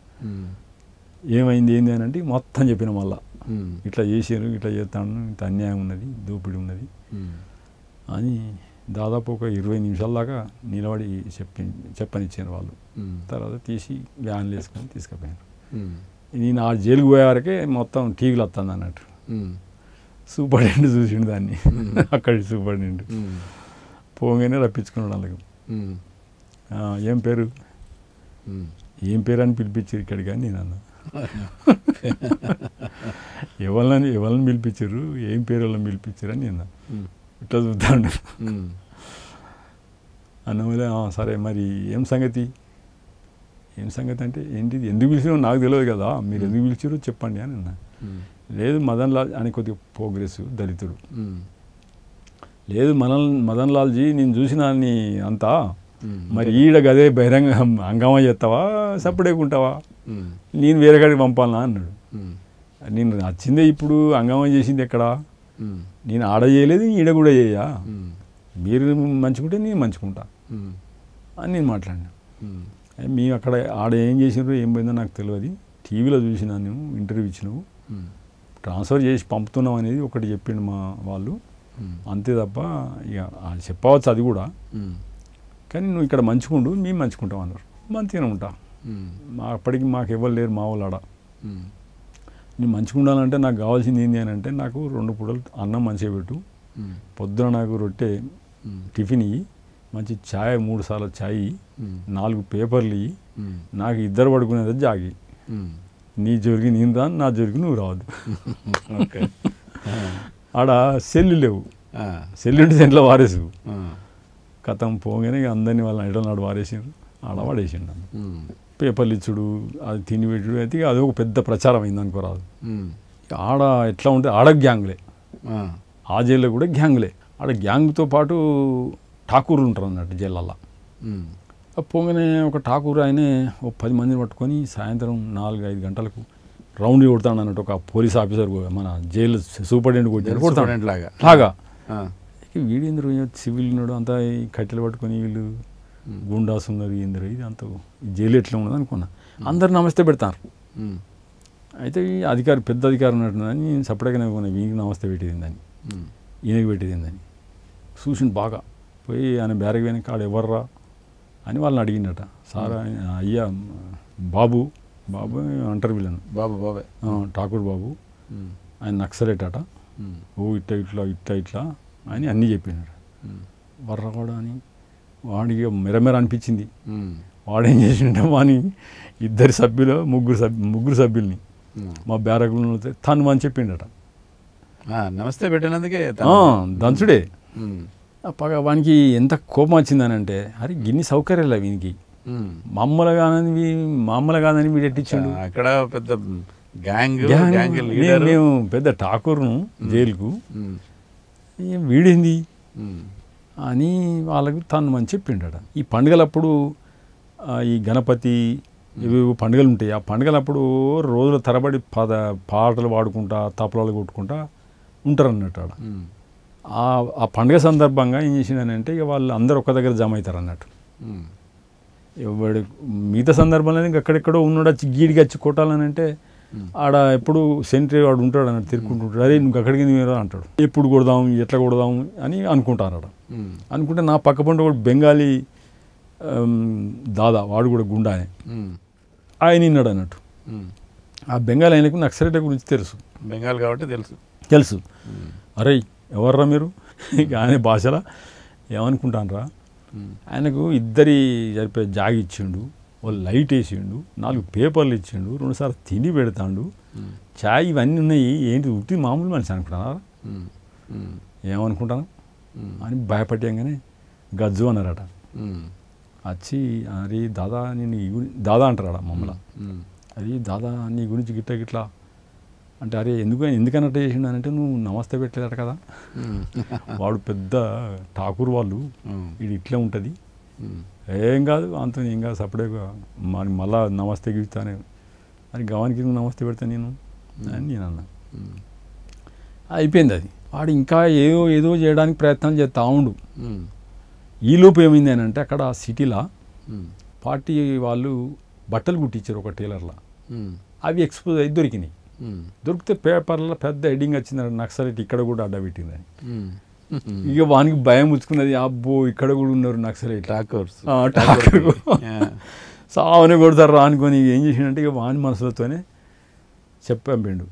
ఏమైంది ఏంది అని అంటే మొత్తం చెప్పిన మళ్ళా ఇట్లా చేశారు, ఇట్లా చేస్తాను, ఇంత అన్యాయం ఉన్నది, దోపిడీ ఉన్నది అని దాదాపు ఒక 20 నిమిషాల దాకా నిలబడి చెప్పనిచ్చారు వాళ్ళు. తర్వాత తీసి వ్యాన్లు వేసుకొని తీసుకుపోయారు. నేను ఆ జైలుకు పోయేవరకే మొత్తం టీవీలు వస్తుంది అన్నట్టు. సూపరింటెండెంట్ చూసిండు దాన్ని, అక్కడి సూపరింటెండెంట్ పోగానే రప్పించుకున్నాడు వాళ్ళకి. ఏం పేరు అని పిలిపించారు ఇక్కడికి అని నేను అన్నా. ఎవరిని పిలిపించారు, ఏం పేరు వాళ్ళని పిలిపించారు అని నేను ఇట్లా చూద్దాం అన్నమూలే. సరే మరి ఏం సంగతి అంటే ఏంటిది, ఎందుకు పిలిచినా నాకు తెలియదు కదా, మీరు ఎందుకు పిలిచారో చెప్పండి అని అన్నా. లేదు మదన్ లాల్ అని కొద్దిగా ప్రోగ్రెస్ దళితుడు, లేదు మదన్ లాల్జీ నేను చూసిన అంతా, మరి ఈడ గదే బహిరంగ హంగామా చేస్తావా సప్పుడేకుంటావా, నేను వేరే కాడికి పంపాలనా అన్నాడు. నేను వచ్చిందే ఇప్పుడు హంగామా చేసింది ఎక్కడ, నేను ఆడ చేయలేదు ఈడ కూడా చేయా, మీరు మంచుకుంటే నేను మంచుకుంటా అని నేను మాట్లాడినా. మేము అక్కడ ఆడ ఏం చేసినారో ఏం పోయిందో నాకు తెలియదు. టీవీలో చూసినా నేను ఇంటర్వ్యూ ఇచ్చినావు, ట్రాన్స్ఫర్ చేసి పంపుతున్నాం అనేది ఒకటి చెప్పిండు మా వాళ్ళు, అంతే తప్ప ఇక చెప్పవచ్చు అది కూడా. కానీ నువ్వు ఇక్కడ మంచుకుండు, మేము మంచుకుంటాం అన్నారు. మంచిగానే ఉంటా, అప్పటికి మాకు ఎవరు లేరు మా వాళ్ళు ఆడ. నేను మంచుకుండాలంటే నాకు కావాల్సింది ఏంటి అని అంటే, నాకు 2 పూటలు అన్నం మంచిగా పెట్టు, పొద్దున నాకు రొట్టె టిఫిన్ ఇయ్యి, మంచి ఛాయ్ 3 సార్లు ఛాయ్, 4 పేపర్లు ఇయ్యి, నాకు 2 పడుకునేది జాగి, నీ జోలికి నేను రాను, నా జోలికి నువ్వు రావద్దు. ఆడ సెల్లు లేవు, సెల్లుంటే సెంట్లో వారేసు కథం పోగానే అందరినీ వాళ్ళని ఐడల్ నాడు వారేసారు, ఆడ వాడేసిండు. పేపర్లు ఇచ్చుడు, అది తిని పెట్టుడు అయితే అది ఒక పెద్ద ప్రచారం అయింది అనుకోరాదు. ఆడ ఎట్లా ఉంటే ఆడ గ్యాంగ్లే, ఆ జైల్లో కూడా గ్యాంగ్లే. ఆడ గ్యాంగ్తో పాటు ఠాకూర్లు ఉంటారు అన్నట్టు జైలల్లో. పోగానే ఒక ఠాకూర్ ఆయనే ఒక 10 మందిని పట్టుకొని సాయంత్రం 4-5 గంటలకు రౌండ్ కొడతాడు అన్నట్టు. ఒక పోలీస్ ఆఫీసర్ మన జైలు సూపరింటెండెంట్ కొడతాడు లాగా. వీడేంద్రు సివిల్ ఉన్నాడు, అంతా కట్టెలు పట్టుకొని వీళ్ళు గుండాస్ ఉన్నారు, ఏంద్రు ఇది అంత జైలు ఎట్లా ఉన్నది అనుకున్నా. అందరు నమస్తే పెడతారు. అయితే ఈ అధికారి పెద్ద అధికారి ఉన్నట్టుందని నేను సపరేట్గానే అనుకున్నా, వీనికి నమస్తే పెట్టేదిందని, ఈయనకి పెట్టేదిందని చూసిండు బాగా. పోయి ఆయన బ్యారకి పోయిన కాడ ఎవర్రా అని వాళ్ళని అడిగిండట. సార్ అయ్యా బాబు అంటారు వీళ్ళను, బాబే ఠాకూర్ బాబు, ఆయన నక్సలెట్ అట, ఓ ఇట్లా అని అన్నీ చెప్పినాడు. వర్రవాడు అని వాడికి మెరమెర అనిపించింది. వాడేం చేసిండే వాని 2 సభ్యులు ముగ్గురు సభ్యుల్ని మా బ్యారకులు తను అని చెప్పిండట. నమస్తే పెట్టినందుకే దంచుడే. పగ వానికి ఎంత కోపం వచ్చిందని అంటే, అరే గిన్ని సౌకర్యాలు వీనికి, మామూలు కాదని వీడు ఎట్టించాడు. అక్కడ పెద్ద గ్యాంగ్, మేము పెద్ద ఠాకూర్ను జైలుకు, వీడింది అని వాళ్ళకు తను అని చెప్పిండట. ఈ పండుగలప్పుడు ఈ గణపతి ఇవి పండుగలు ఉంటాయి, ఆ పండుగలప్పుడు రోజుల తరబడి పాటలు పాడుకుంటా తపలాలు కొట్టుకుంటా ఉంటారు అన్నట్టు. ఆడ ఆ పండుగ సందర్భంగా ఏం చేసిండనంటే ఇక వాళ్ళు అందరు ఒక్క దగ్గర జమ అవుతారు అన్నట్టు. ఎవడు మిగతా సందర్భంలో అక్కడెక్కడో ఉన్నాడు గీడికి వచ్చి కొట్టాలని అంటే ఆడ ఎప్పుడు సెంట్రీ వాడు ఉంటాడు అన్నట్టు, తిరుక్కుంటుంటాడు. అరే నువ్వు అక్కడికి మీరు అంటాడు, ఎప్పుడు కొడదాం ఎట్లా కొడదాం అని అనుకుంటారు ఆడ. అనుకుంటే నా పక్క పంట కూడా బెంగాలీ దాదా, వాడు కూడా గుండానే, ఆయన విన్నాడు అన్నట్టు. ఆ బెంగాల్ ఆయనకు నక్సలైట్ గురించి తెలుసు, బెంగాల్ కాబట్టి తెలుసు. అరే ఎవర్రా మీరు, ఆయన భాషలో ఏమనుకుంటానరా, ఆయనకు 2 జరిపే జాగి ఇచ్చిండు, వాళ్ళు లైట్ వేసిండు, 4 పేపర్లు ఇచ్చిండు, 2 సార్లు తిండి పెడతాడు, ఛాయ్ ఇవన్నీ ఉన్నాయి, ఏంటి ఉట్టి మామూలు మనిషి అనుకుంటున్నారా, ఏమనుకుంటాను అని భయపడ్డాగానే గజ్జు అన్నారట. వచ్చి అరే దాదా నేను దాదా అంటారా మమ్మల్ని, అది దాదా నీ గురించి గిట్లా అంటే, అరే ఎందుకన్నట్టు చేసిండు అని అంటే, నువ్వు నమస్తే పెట్టలేదట కదా. వాడు పెద్ద ఠాకూర్ వాళ్ళు, ఇది ఇట్లా ఉంటుంది, ఏం కాదు అంత ఏం కాదు సపరేట్గా మళ్ళా నమస్తే గిస్తానే అని గవానికి నువ్వు నమస్తే పెడతా నేను అని నేను అన్నా. అయిపోయింది అది. వాడు ఇంకా ఏదో చేయడానికి ప్రయత్నం చేస్తా ఉండు. ఈలోపు ఏమైంది అని అంటే, అక్కడ సిటీలో పార్టీ వాళ్ళు బట్టలు కుట్టించారు ఒక టైలర్లో, అవి ఎక్స్పోజ్ అయ్యి దొరికినాయి. దొరికితే పేపర్లో పెద్ద హెడ్డింగ్ వచ్చింది, నక్సలైట్ ఇక్కడ కూడా అడ్డ పెట్టిందని. ఇక వానికి భయం ఉచ్చుకున్నది, అబ్బో ఇక్కడ కూడా ఉన్నారు నక్సలైట్, ఠాకూర్ సావనే కొడతారు రా అనుకొని ఏం చేసిండంటే, ఇక వాని మనసులతోనే చెప్పంపిండు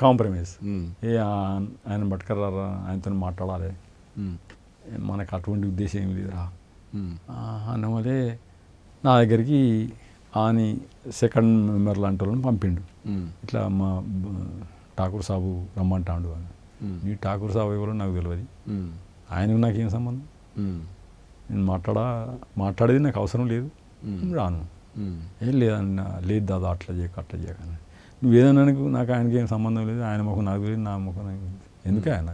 కాంప్రమైజ్. ఆయన పట్టుకరారా, ఆయనతో మాట్లాడాలి, మనకు అటువంటి ఉద్దేశం ఏమి లేదురా అన్నవలే నా దగ్గరికి అని 2nd మెంబర్ లాంటి వాళ్ళని పంపిండు. ఇట్లా మా ఠాకూర్ సాబు రమ్మంటాడు అని. నీ ఠాకూర్ సాబు ఎవరో నాకు తెలియదు, ఆయనకు నాకేం సంబంధం, నేను మాట్లాడేది నాకు అవసరం లేదు, రాను. ఏం లేదన్న, లేదు దాదా అట్లా చేయకని, నువ్వు ఏదన్నా నాకు ఆయనకి ఏం సంబంధం లేదు, ఆయన ముఖం నాకు తెలియదు, నా ముఖం నాకు ఎందుకే ఆయన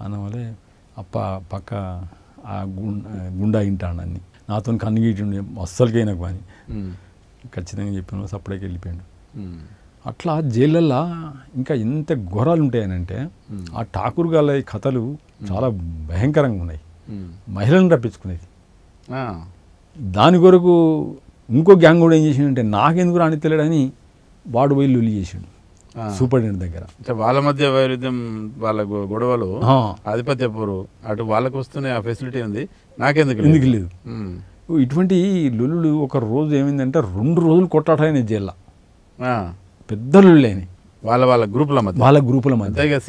అన్నవలే పక్క ఆ గుండా ఇంటాడు అన్ని, నాతో కన్ను గీటిండు అస్సలకే నాకు పని ఖచ్చితంగా చెప్పిన సపరేట్కి వెళ్ళిపోయాడు. అట్లా జైళ్ళల్లో ఇంకా ఎంత ఘోరాలు ఉంటాయనంటే, ఆ ఠాకూర్ గాళ్ళ కథలు చాలా భయంకరంగా ఉన్నాయి. మహిళలను రప్పించుకునేది, దాని కొరకు ఇంకో గ్యాంగ్ కూడా ఏం చేసిండంటే నాకెందుకు రాని తెలియడని వాడు పోయి లొల్లి చేసిండు సూపరింటెండెంట్ దగ్గర. వాళ్ళ మధ్య వైరుధ్యం, వాళ్ళ గొడవలు, ఆధిపత్య పోరు, అటు వాళ్ళకు వస్తున్న ఆ ఫెసిలిటీ ఉంది, నాకెందుకు లేదు. ఇటువంటి లొల్లులు ఒక రోజు ఏమైందంటే 2 రోజులు కొట్టాటైన జైల్లో, పెద్ద లొల్లేని వాళ్ళ గ్రూపుల మధ్య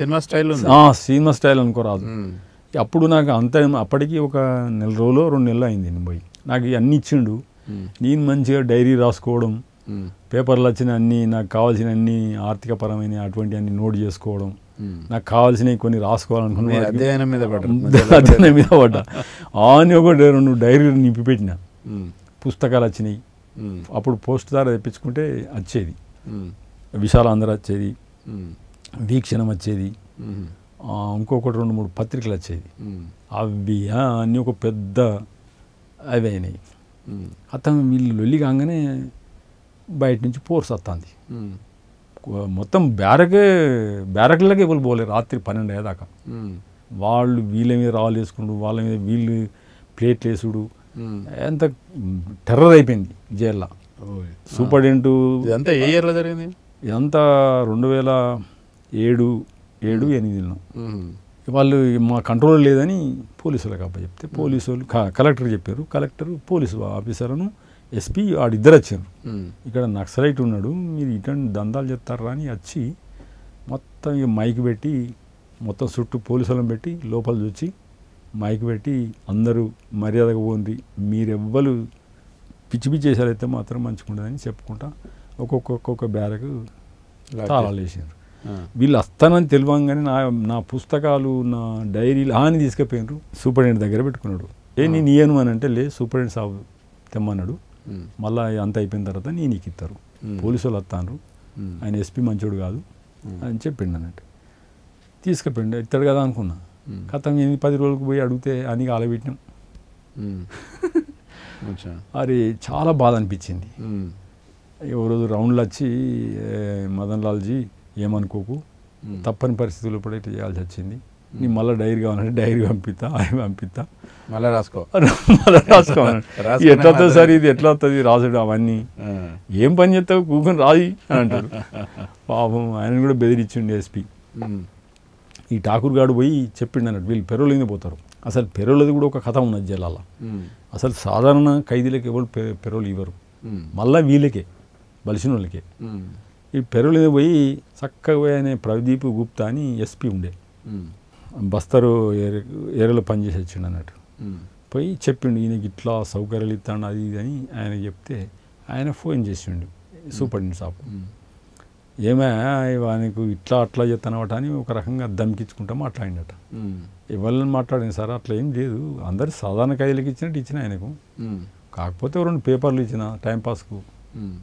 సినిమా స్టైల్ అనుకోరాదు. అప్పుడు నాకు అప్పటికి ఒక 1 రోజులో 2 నెలలు అయింది నేను పోయి. నాకు అన్ని ఇచ్చిండు. నేను మంచిగా డైరీ రాసుకోవడం, పేపర్లు వచ్చిన అన్ని నాకు కావాల్సిన అన్ని ఆర్థికపరమైన అటువంటి అన్ని నోట్ చేసుకోవడం, నాకు కావాల్సినవి కొన్ని రాసుకోవాలనుకున్నాను. అధ్యయనం మీద పడ్డా అని ఒక 2 డైరీలు నింపి పెట్టిన. పుస్తకాలు వచ్చినాయి. అప్పుడు పోస్ట్ ద్వారా తెప్పించుకుంటే వచ్చేది. విశాలాంధ్ర వచ్చేది, వీక్షణం వచ్చేది, ఇంకొకటి 2-3 పత్రికలు వచ్చేది. అవి అన్నీ ఒక పెద్ద అవి అయినాయి. అతను వీళ్ళు లొల్లి కాగానే బయట నుంచి ఫోర్స్ వస్తుంది. మొత్తం బ్యారక్లకే ఎవరు పోలే. రాత్రి 12 అయ్యేదాకా వాళ్ళు వీళ్ళ మీద రాళ్ళు వేసుకుంటూ, వాళ్ళ మీద వీళ్ళు ప్లేట్లు వేసుడు, ఎంత టెర్రర్ అయిపోయింది జైల్లో. సూపరింటెండెంట్ ఇదంతా ఏ ఇయర్లో జరిగింది? ఇదంతా 2007-8లో. వాళ్ళు మా కంట్రోల్ లేదని పోలీసులకు చెప్తే పోలీసు వాళ్ళు కలెక్టర్ చెప్పారు. కలెక్టర్ పోలీసు ఆఫీసర్ను ఎస్పీ వాడిద్దరు వచ్చారు. ఇక్కడ నక్సలైట్ ఉన్నాడు, మీరు ఇటువంటి దందాలు చెప్తారా అని వచ్చి మొత్తం ఇక మైక్ పెట్టి మొత్తం చుట్టూ పోలీసులను పెట్టి లోపల చూచి మైక్ పెట్టి అందరూ మర్యాదగా పోండి, మీరెవ్వరు పిచ్చి పిచ్చి చేసారైతే మాత్రం మంచుకుంటుందని చెప్పుకుంటా ఒక్కొక్క బ్యారకు తాళాలు వేసారు. వీళ్ళు వస్తానని తెలియంగానే నా పుస్తకాలు, నా డైరీలు అని తీసుకుపోయినారు. సూపరింటెండెంట్ దగ్గర పెట్టుకున్నాడు. నేను ఇయ్యను అని అంటే లేదు, సూపరింటెండెంట్ సాబ్ తెమ్మన్నాడు. మళ్ళీ అంత అయిపోయిన తర్వాత నేను ఇస్తారు, పోలీసు వాళ్ళు వస్తాను, ఆయన ఎస్పీ మంచోడు కాదు అని చెప్పిండు అన్నట్టు. తీసుకుపోయిండు. ఇస్తాడు కదా అనుకున్నా. కథం 10 రోజులకు పోయి అడిగితే అని ఆలబెట్టినాం. అది చాలా బాధ అనిపించింది. ఓ రోజు రౌండ్లు వచ్చి మదన్ లాల్జీ ఏమనుకోకు, తప్పని పరిస్థితుల్లో కూడా ఇట్లా చేయాల్సి వచ్చింది, నీ మళ్ళీ డైరీ కావాలంటే డైరీ పంపిస్తా, అవి పంపిస్తా, మళ్ళీ రాసుకో ఎట్లా వస్తుంది సార్, ఇది ఎట్లా వస్తుంది రాసుడు, అవన్నీ ఏం పని చేస్తావు కూకొని రాయి అని అంటారు. పాపం ఆయన కూడా బెదిరించిండు ఎస్పీ. ఈ ఠాకూర్ గాడు పోయి చెప్పిండు అన్నట్టు, వీళ్ళు పెరోల్ మీద పోతారు. అసలు పెరోల్ది కూడా ఒక కథ ఉన్నది జైల్లో. అసలు సాధారణ ఖైదీలకు ఎవరు పెరోల్ ఇవ్వరు, మళ్ళీ వీళ్ళకే బలిసిన వాళ్ళకే. ఈ పెరోల్ మీద పోయి చక్కగా పోయి ఆయన ప్రదీప్ గుప్తా అని ఎస్పీ ఉండే, బస్తరు ఏరియాలో పనిచేసి వచ్చిండు అన్నట్టు. పోయి చెప్పిండు ఈయనకి ఇట్లా సౌకర్యాలు ఇస్తాడు అది ఇది అని ఆయన చెప్తే ఆయన ఫోన్ చేసిండు సూపరింటెండెంట్ సాబ్. వానికి ఇట్లా అట్లా చెప్తానమాట అని ఒక రకంగా దమ్కిచ్చుకుంటా మాట్లాడినట. ఎవరిని మాట్లాడింది సార్, అట్లా ఏం లేదు, అందరు సాధారణ ఖైదీలకు ఇచ్చినట్టు ఇచ్చిన ఆయనకు, కాకపోతే 2 పేపర్లు ఇచ్చిన టైంపాస్కు,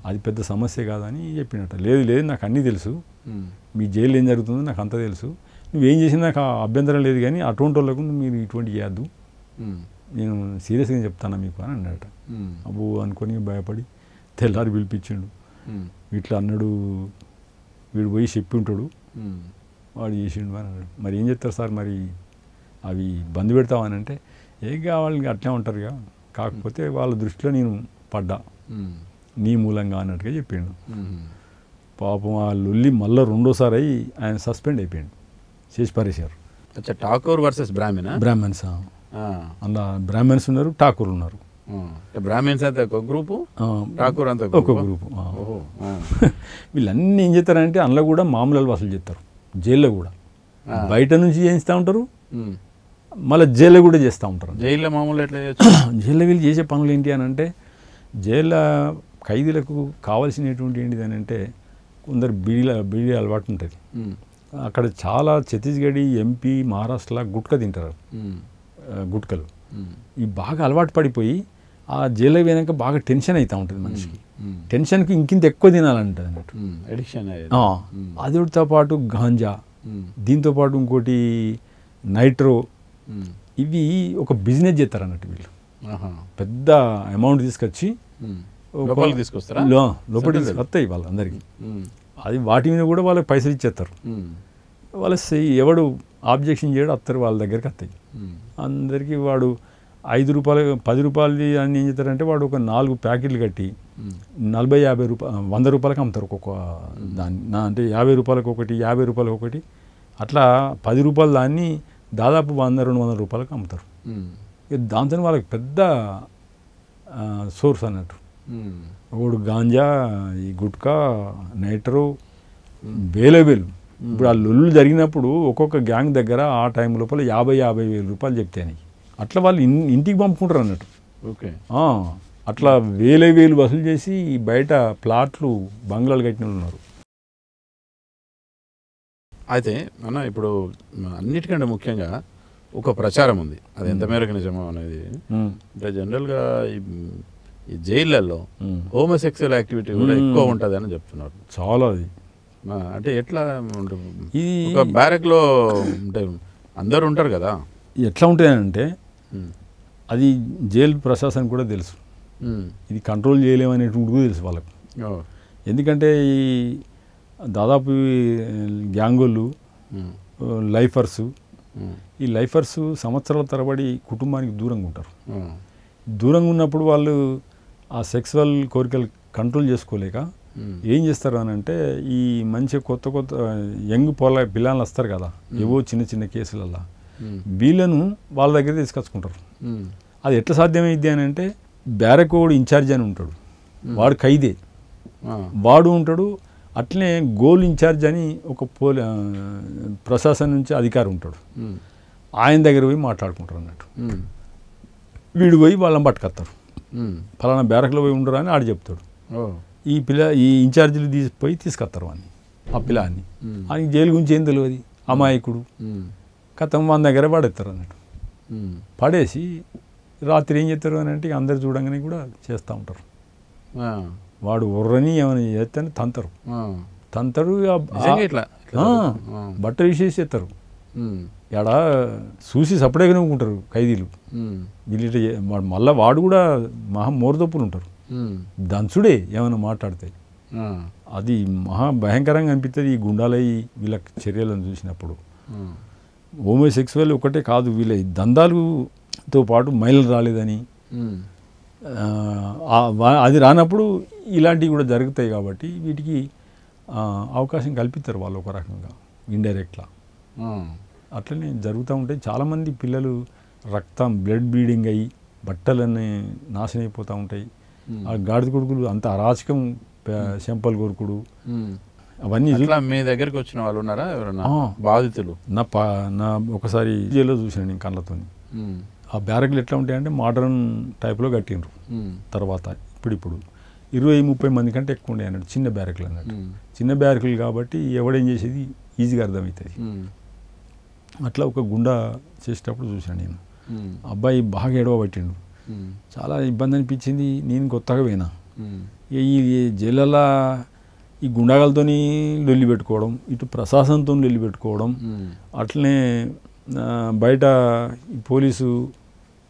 అది పెద్ద సమస్య కాదని చెప్పినట్ట. లేదు నాకు అన్నీ తెలుసు, మీ జైలు ఏం జరుగుతుందో నాకు అంతా తెలుసు, నువ్వేం చేసినా నాకు అభ్యంతరం లేదు, కానీ అటువంటి వాళ్ళకు మీరు ఇటువంటి చేయద్దు, నేను సీరియస్గా చెప్తాను మీకు అని అన్నట. అబ్బో అనుకొని భయపడి తెల్లారి పిలిపించిండు. ఇట్లా అన్నాడు, వీడు పోయి చెప్పి ఉంటాడు, వాడు చేసిండు అని అన్నాడు. మరి ఏం చెప్తారు సార్, మరి అవి బంద్ పెడతామని అంటే ఏం కావాలి అట్లే ఉంటారుగా, కాకపోతే వాళ్ళ దృష్టిలో నేను పడ్డా నీ మూలంగా అన్నట్టుగా చెప్పిండు. పాపం ఆ లొల్లి మళ్ళీ 2వ సారి అయ్యి ఆయన సస్పెండ్ అయిపోయాడు, చేసి పారేశారు. ఠాకూర్ వర్సెస్ బ్రాహ్మణ్స్, అలా బ్రాహ్మణ్స్ ఉన్నారు, ఠాకూర్ ఉన్నారు. బ్రాహ్మణ్స్ అయితే ఒక గ్రూపు, ఠాకూర్ అంతా ఒక గ్రూపు. వీళ్ళన్నీ ఏం చేస్తారంటే అందులో కూడా మామూలు వసూలు చేస్తారు, జైల్లో కూడా బయట నుంచి చేయిస్తూ ఉంటారు, మళ్ళీ జైల్లో కూడా చేస్తూ ఉంటారు. జైల్లో మామూలు ఎట్లా జైల్లో వీళ్ళు చేసే పనులు ఏంటి అని అంటే, జైల్లో ఖైదీలకు కావాల్సినటువంటి ఏంటిది అని అంటే కొందరు బీడీ అలవాటు ఉంటుంది. అక్కడ చాలా ఛత్తీస్గఢ్, ఎంపీ, మహారాష్ట్రలో గుట్కా తింటారు, గుట్కలు. ఇవి బాగా అలవాటు పడిపోయి ఆ జైల్లో పోయినాక బాగా టెన్షన్ అవుతూ ఉంటుంది మనిషికి. టెన్షన్కి ఇంకింత ఎక్కువ తినాలంటుంది అన్నట్టు, అడిక్షన్. అదితో పాటు గాంజా, దీంతో పాటు ఇంకోటి నైట్రో, ఇవి ఒక బిజినెస్ చేస్తారు అన్నట్టు వీళ్ళు. పెద్ద అమౌంట్ తీసుకొచ్చి లోపలికి తీసుకొస్తాయి వాళ్ళందరికీ. అది వాటి మీద కూడా వాళ్ళకి పైసలు ఇచ్చేస్తారు. వాళ్ళు ఎవడు ఆబ్జెక్షన్ చేయడు, వస్తారు వాళ్ళ దగ్గరికి వస్తాయి అందరికీ. వాడు రూపాయలు 10 రూపాయలది అని ఏం చేస్తారంటే వాడు ఒక 4 ప్యాకెట్లు కట్టి 40-50 రూపాయలు 100 రూపాయలకి అమ్ముతారు ఒక్కొక్క దాన్ని అంటే 50 రూపాయలకు ఒకటి 50 రూపాయలకు ఒకటి అట్లా 10 రూపాయలు దాన్ని దాదాపు 100-200 రూపాయలకు అమ్ముతారు. దాంతో వాళ్ళకి పెద్ద సోర్స్ అన్నట్టు. ఒకడు గాంజా, ఈ గుట్కా, నైట్రో వేలు. ఇప్పుడు ఆ లొల్లు జరిగినప్పుడు ఒక్కొక్క గ్యాంగ్ దగ్గర ఆ టైం లోపల 50,000 రూపాయలు చెప్తాయి. అట్లా వాళ్ళు ఇంటికి పంపుకుంటారు అన్నట్టు. ఓకే, అట్లా వేలు వసూలు చేసి బయట ప్లాట్లు బంగ్లాలు కట్టిన వాళ్ళు ఉన్నారు. అయితే అన్న ఇప్పుడు అన్నిటికంటే ముఖ్యంగా ఒక ప్రచారం ఉంది, అది ఎంత మేరకు నిజమో అనేది. అంటే జనరల్గా ఈ జైళ్ళల్లో హోమోసెక్సువల్ యాక్టివిటీ కూడా ఎక్కువ ఉంటుంది అని చెప్తున్నారు. చాలా అది అంటే ఎట్లా ఒక బ్యారెక్లో అంటే అందరు ఉంటారు కదా, ఎట్లా ఉంటాయంటే అది జైలు ప్రశాసన కూడా తెలుసు, ఇది కంట్రోల్ చేయలేమనేటువంటి కూడా తెలుసు వాళ్ళకు. ఎందుకంటే ఈ దాదాపు గ్యాంగులు లైఫర్సు, ఈ లైఫర్సు సంవత్సరాల తరబడి కుటుంబానికి దూరంగా ఉంటారు. దూరంగా ఉన్నప్పుడు వాళ్ళు ఆ సెక్సువల్ కోరికలు కంట్రోల్ చేసుకోలేక ఏం చేస్తారు అని అంటే ఈ మంచి కొత్త యంగ్ పిల్లలు వస్తారు కదా ఏవో చిన్న కేసులల్లో, వీళ్ళను వాళ్ళ దగ్గర తీసుకొచ్చుకుంటారు. అది ఎట్లా సాధ్యమైద్ది అని అంటే బ్యారక్ వాడు ఇన్ఛార్జ్ అని ఉంటాడు, వాడు ఖైదే వాడు ఉంటాడు. అట్లనే గోల్ ఇన్ఛార్జ్ అని ఒక ప్రశాసన నుంచి అధికారి ఉంటాడు, ఆయన దగ్గర పోయి మాట్లాడుకుంటారు అన్నట్టు. వీడు పోయి వాళ్ళని పట్టుకొస్తారు, ఫలానా బ్యారక్లో పోయి ఉండరు అని ఆడు చెప్తాడు. ఈ ఇన్ఛార్జీలు తీసిపోయి తీసుకొస్తారు వాడిని, ఆ పిల్లాన్ని. ఆయనకి జైలు గురించి ఏం తెలియదు, అమాయకుడు. కథం వాళ్ళ దగ్గర పడేస్తారు అన్నట్టు. పడేసి రాత్రి ఏం చేస్తారు అని అంటే అందరు చూడంగానే కూడా చేస్తూ ఉంటారు. వాడు ఉర్రని ఏమైనా చేస్తే తంతరు బట్ట విసేసి ఎత్తారు. ఎడ చూసి సపరేట్గా నవ్వుకుంటారు ఖైదీలు. వీళ్ళు మళ్ళీ వాడు కూడా మహా మోరదొప్పులు ఉంటారు, దంచుడే ఏమైనా మాట్లాడితే. అది మహా భయంకరంగా అనిపిస్తుంది ఈ గుండాలయ్యి వీళ్ళ చర్యలను చూసినప్పుడు. హోమోసెక్సువల్ ఒకటే కాదు, వీళ్ళ దందాలతో పాటు మహిళలు రాలేదని, అది రానప్పుడు ఇలాంటివి కూడా జరుగుతాయి. కాబట్టి వీటికి అవకాశం కల్పిస్తారు వాళ్ళు ఒక రకంగా ఇండైరెక్ట్లా. అట్లనే జరుగుతూ ఉంటాయి. చాలామంది పిల్లలు రక్తం బ్లడ్ బ్లీడింగ్ అయ్యి బట్టలన్నీ నాశనం అయిపోతూ ఉంటాయి. ఆ గాడిద కొడుకులు అంత అరాచకం, చెంపలు కొరుకుడు అవన్నీ. మీ దగ్గరికి వచ్చిన వాళ్ళు ఉన్నారా ఎవరన్నా బాధితులు? నా ఒకసారి జైల్లో చూసాను నేను కళ్ళతో. ఆ బ్యారక్లు ఎట్లా ఉంటాయంటే మోడర్న్ టైప్లో కట్టిండ్రు. తర్వాత ఇప్పుడు 20-30 మంది కంటే ఎక్కువ ఉండే అన్నట్టు చిన్న బ్యారక్లు అన్నట్టు. చిన్న బ్యారక్లు కాబట్టి ఎవడేం చేసేది ఈజీగా అర్థమవుతుంది. అట్లా ఒక గుండా చేసేటప్పుడు చూశాను నేను. అబ్బాయి బాగా ఏడవ పట్టిండు, చాలా ఇబ్బంది అనిపించింది. నేను కొత్తగా పోయినా, ఈ జైళ్ళల్లో ఈ గుండాగలతో లొల్లి పెట్టుకోవడం, ఇటు ప్రశాసనంతో లొల్లి పెట్టుకోవడం, అట్లనే బయట ఈ పోలీసు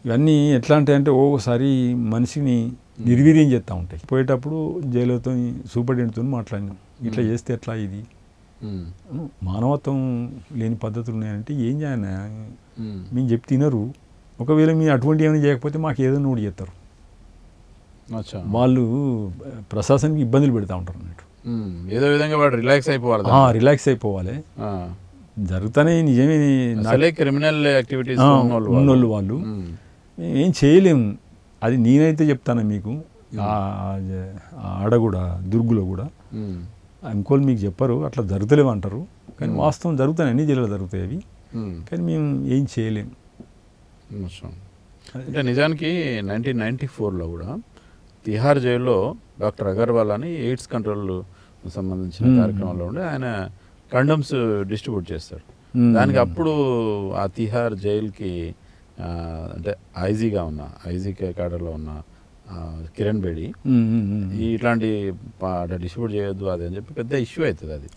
ఇవన్నీ ఎట్లా అంటే ఓసారి మనిషిని నిర్వీర్యం చేస్తూ ఉంటాయి. పోయేటప్పుడు జైలుతో సూపరింటెండెంట్తో మాట్లాడినాం, ఇట్లా చేస్తే ఎట్లా, ఇది మానవత్వం లేని పద్ధతులు ఉన్నాయంటే ఏం చేయాలి, మేము చెప్పి తినరు. ఒకవేళ మీరు అటువంటి ఏమైనా చేయకపోతే మాకు ఏదో నోటి చేస్తారు. వాళ్ళు ప్రశాసనకి ఇబ్బందులు పెడతా ఉంటారు అన్నట్టు. ఏదో విధంగా వాడు రిలాక్స్ అయిపోవాలి. జరుగుతానే నిజమే. క్రిమినల్ యాక్టివిటీస్ ఉన్నోళ్ళు వాళ్ళు ఏం చేయలేము. అది నేనైతే చెప్తాను మీకు, ఆడ కూడా దుర్గులో కూడా ఇంకోళ్ళు మీకు చెప్పరు, అట్లా జరుగుతలేవు అంటారు. కానీ వాస్తవం జరుగుతాయి, అన్ని జిల్లాలో జరుగుతాయి అవి. కానీ మేము ఏం చేయలేము. అంటే నిజానికి 1994లో కూడా తిహార్ జైల్లో డాక్టర్ అగర్వాల్ అని ఎయిడ్స్ కంట్రోల్ సంబంధించిన కార్యక్రమంలో ఉండి ఆయన కండమ్స్ డిస్ట్రిబ్యూట్ చేస్తాడు. దానికి అప్పుడు ఆ తిహార్ జైలుకి అంటే ఐజీ క్యాడర్లో ఉన్న కిరణ్ బేడి ఇట్లాంటి డిస్ట్రిబ్యూట్ చేయొద్దు అది అని చెప్పి పెద్ద ఇష్యూ అవుతుంది. అది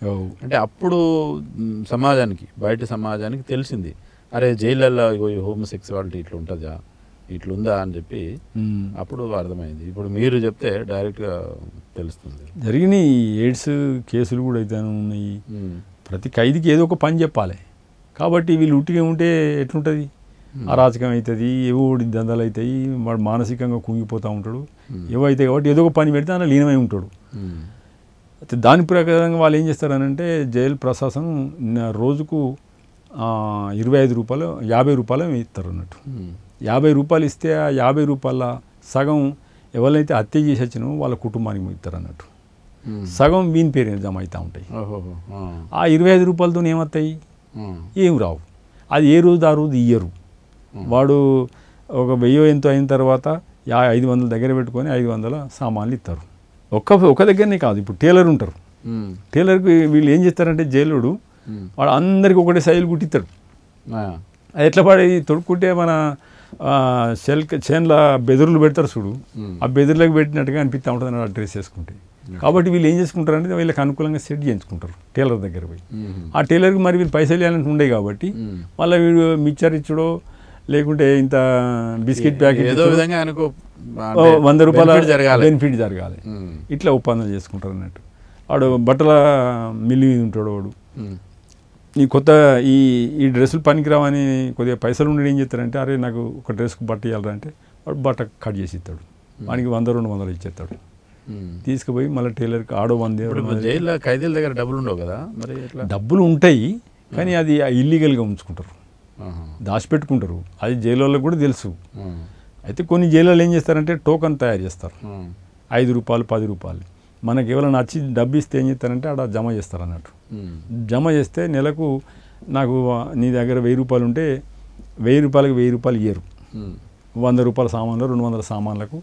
అంటే అప్పుడు సమాజానికి, బయట సమాజానికి తెలిసింది, అరే జైళ్ళల్లో హోమోసెక్సువాలిటీ ఇట్లా ఉంటుందా, ఇట్లుందా అని చెప్పి అప్పుడు అర్థమైంది. ఇప్పుడు మీరు చెప్తే డైరెక్ట్గా తెలుస్తుంది. జరిగిన ఎయిడ్స్ కేసులు కూడా అయితే ఉన్నాయి. ప్రతి ఖైదీకి ఏదో ఒక పని చెప్పాలి. కాబట్టి వీళ్ళు ఉట్టిగా ఉంటే ఎట్లుంటుంది? అరాచకం అవుతుంది, ఎవడి దందాలు అవుతాయి, వాడు మానసికంగా కుంగిపోతూ ఉంటాడు. ఏవైతే కాబట్టి ఏదో ఒక పని పెడితే ఆయన లీనమై ఉంటాడు. అయితే దాని ప్రకారంగా వాళ్ళు ఏం చేస్తారనంటే జైలు ప్రశాసనం రోజుకు 25 రూపాయలు 50 రూపాయలు ఇస్తారు అన్నట్టు. 50 రూపాయలు ఇస్తే ఆ 50 రూపాయల సగం ఎవరైతే హత్య చేసి వచ్చినో వాళ్ళ కుటుంబానికి ఇస్తారు అన్నట్టు. సగం వీని పేరు జమ అవుతూ ఉంటాయి. ఆ 25 రూపాయలతో ఏమవుతాయి? ఏం రావు. అది ఏ రోజు ఆ రోజు ఇయ్యరు. వాడు ఒక 1000 ఎంతో అయిన తర్వాత 500 దగ్గర పెట్టుకొని 500 సామాన్లు ఇస్తారు. ఒక దగ్గరనే కాదు, ఇప్పుడు టైలర్ ఉంటారు. టైలర్కి వీళ్ళు ఏం చేస్తారంటే జైలుడు వాడు అందరికి ఒకటే సైజులు కుట్టిస్తాడు. అది ఎట్లా పడి తొడుక్కుంటే మన చేన్ల బెదురులు పెడతారు చూడు, ఆ బెదురులకు పెట్టినట్టుగా అనిపిస్తూ ఉంటుంది ఆ డ్రెస్ వేసుకుంటే. కాబట్టి వీళ్ళు ఏం చేసుకుంటారంటే వీళ్ళకి అనుకూలంగా సెట్ చేయించుకుంటారు టైలర్ దగ్గర పోయి. ఆ టైలర్కి మరి వీళ్ళు పైసలు ఇవ్వాలంటే ఉండే కాబట్టి మళ్ళీ వీడు మిక్చర్ ఇచ్చుడో లేకుంటే ఇంత బిస్కెట్ ప్యాకెట్ ఏదో విధంగా అనుకో 100 రూపాయల బెనిఫిట్ జరగాలి, ఇట్లా ఒప్పందం చేసుకుంటారు అన్నట్టు. వాడు బట్టల మిల్లి ఉంటాడు, వాడు ఈ కొత్త ఈ డ్రెస్సులు పనికిరావని కొద్దిగా పైసలు ఉండి ఏం చేస్తారంటే అరే నాకు ఒక డ్రెస్కి బట్ట ఇవ్వాలంటే అంటే వాడు బట్ట కట్ చేసి ఇస్తాడు, వానికి 100-200 ఇచ్చేస్తాడు. తీసుకుపోయి మళ్ళీ టైలర్కి ఆడో 100. జైల్లో ఖైదీల దగ్గర డబ్బులు ఉండవు కదా, మరి డబ్బులు ఉంటాయి కానీ అది ఇల్లీగల్గా ఉంచుకుంటారు, దాచిపెట్టుకుంటారు. అది జైలు వాళ్ళకి కూడా తెలుసు. అయితే కొన్ని జైల్లో ఏం చేస్తారంటే టోకన్ తయారు చేస్తారు, 5 రూపాయలు 10 రూపాయలు. మనకి ఎవరైనా నచ్చి డబ్బు ఇస్తే ఏం చేస్తారంటే అక్కడ జమ చేస్తారు అన్నట్టు. జమ చేస్తే నెలకు నాకు నీ దగ్గర 1000 రూపాయలు ఉంటే 1000 రూపాయలకి 1000 రూపాయలు ఇయ్యరు. 100 రూపాయల సామాన్లు 200 సామాన్లకు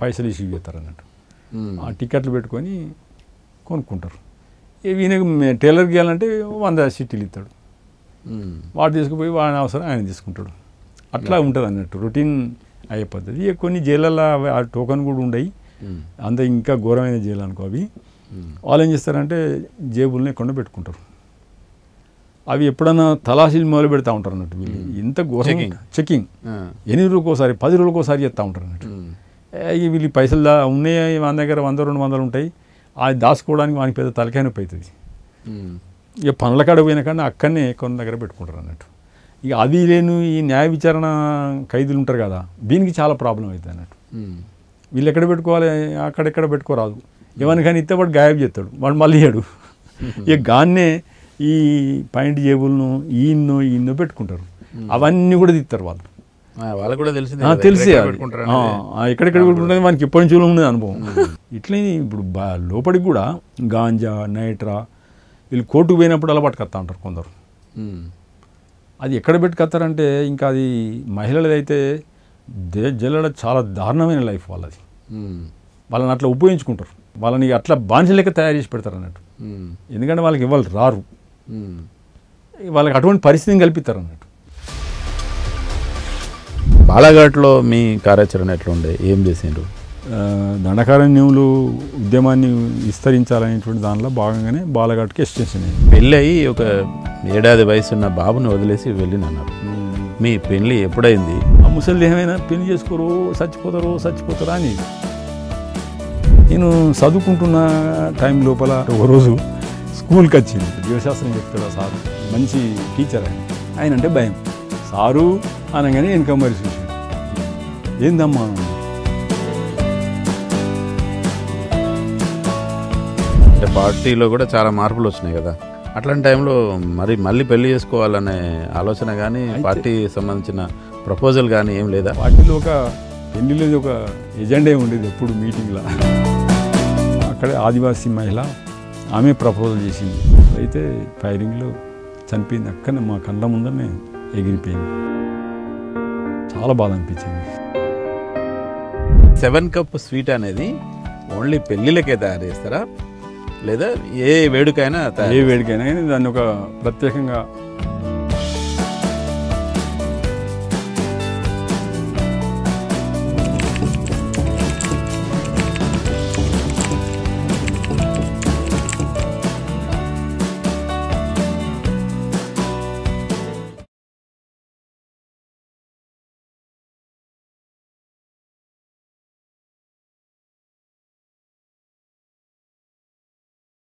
పైసలు ఇష్యూ చేస్తారు అన్నట్టు. ఆ టికెట్లు పెట్టుకొని కొనుక్కుంటారు. ఈయనకు టైలర్కి ఇవ్వాలంటే 100 సిటీలు ఇస్తాడు, వాడు తీసుకుపోయి వాడి అవసరం ఆయన తీసుకుంటాడు. అట్లా ఉంటుంది అన్నట్టు రొటీన్ అయ్యే పద్ధతి. కొన్ని జైళ్ళల్లో ఆ టోకన్ కూడా ఉండయి, అంత ఇంకా ఘోరమైన జైలు అనుకో. అవి వాళ్ళు ఏం చేస్తారంటే జేబుల్ని ఎక్కడ పెట్టుకుంటారు. అవి ఎప్పుడన్నా తలాసీలు మొదలు పెడతా ఉంటారు అన్నట్టు. వీళ్ళు ఇంత ఘోరం చెకింగ్ 8 రోజులకోసారి 10 రోజులకోసారి చేస్తూ ఉంటారు అన్నట్టు. వీళ్ళు పైసలు ఉన్నాయి మన దగ్గర 100-200 ఉంటాయి, అది దాచుకోవడానికి వానికి పెద్ద తలకాయ నొప్పి అవుతుంది. ఇక పనుల కాడ పోయిన కానీ అక్కడనే కొన్ని దగ్గర పెట్టుకుంటారు అన్నట్టు. ఇక అది లేను ఈ న్యాయ విచారణ ఖైదీలు ఉంటారు కదా, దీనికి చాలా ప్రాబ్లం అవుతుంది అన్నట్టు. వీళ్ళు ఎక్కడ పెట్టుకోవాలి, అక్కడెక్కడ పెట్టుకోరాదు. ఎవరికైనా ఇస్తే వాడు గాయబ్ చేస్తాడు, వాడు మళ్ళీ ఇయ్యాడు. ఇక గాన్నే ఈ పాయింట్ జేబులను ఈయన్నో పెట్టుకుంటారు. అవన్నీ కూడా తీస్తారు వాళ్ళు. వాళ్ళకు కూడా తెలిసి ఎక్కడెక్కడ పెట్టుకుంటుంది మనకి ఎప్పటి నుంచి ఉన్నది అనుభవం. ఇట్లే ఇప్పుడు లోపలికి కూడా గాంజా నైట్రా వీళ్ళు కోర్టుకు పోయినప్పుడు అలా పట్టుకొస్తా ఉంటారు కొందరు. అది ఎక్కడ పెట్టుకొస్తారంటే ఇంకా అది మహిళలది అయితే జైల్లో చాలా దారుణమైన లైఫ్ వాళ్ళది. వాళ్ళని అట్లా ఉపయోగించుకుంటారు, వాళ్ళని అట్లా బానిస లెక్క తయారు చేసి పెడతారు అన్నట్టు. ఎందుకంటే వాళ్ళకి ఇవాళ రారు, వాళ్ళకి అటువంటి పరిస్థితిని కల్పిస్తారు అన్నట్టు. బాలాఘాట్లో మీ కార్యాచరణ ఎట్లా ఉండే, ఏం చేసిండ్రు? దండకారణ్యములు ఉద్యమాన్ని విస్తరించాలనేటువంటి దానిలో భాగంగానే బాలాఘాట్కి ఎక్స్టెన్షన్ అయింది. పెళ్ళి అయ్యి ఒక 7 ఏళ్ల వయసున్న బాబుని వదిలేసి వెళ్ళినన్నారు. మీ పెళ్ళి ఎప్పుడైంది? ఆ ముసలి ఏమైనా పెళ్లి చేసుకోరు, చచ్చిపోతారా అని. నేను చదువుకుంటున్న టైం లోపల ఒకరోజు స్కూల్కి వచ్చింది, జీవశాస్త్రం చెప్తాడు సారు, మంచి టీచర్ ఆయన అంటే భయం. సారు అనగానే వెనక మరి చూసి ఏందమ్మా అంటే పార్టీలో కూడా చాలా మార్పులు వచ్చినాయి కదా, అట్లాంటి టైంలో మళ్ళీ పెళ్లి చేసుకోవాలనే ఆలోచన కానీ పార్టీ సంబంధించిన ప్రపోజల్ కానీ ఏం లేదా? పార్టీలో ఒక పెళ్లిలో ఒక ఎజెండా ఉండేది ఎప్పుడు మీటింగ్లో. అక్కడే ఆదివాసీ మహిళ ఆమె ప్రపోజల్ చేసింది, అయితే ఫైరింగ్లో చనిపోయింది. అక్కడనే మా కళ్ళ ముందరనే ఎగిరిపోయింది. చాలా బాధ అనిపించింది. 7 కప్ స్వీట్ అనేది ఓన్లీ పెళ్ళిళ్ళకే తయారు చేస్తారా లేదా ఏ వేడుకైనా? ఏ వేడుకైనా కానీ దాన్ని ఒక ప్రత్యేకంగా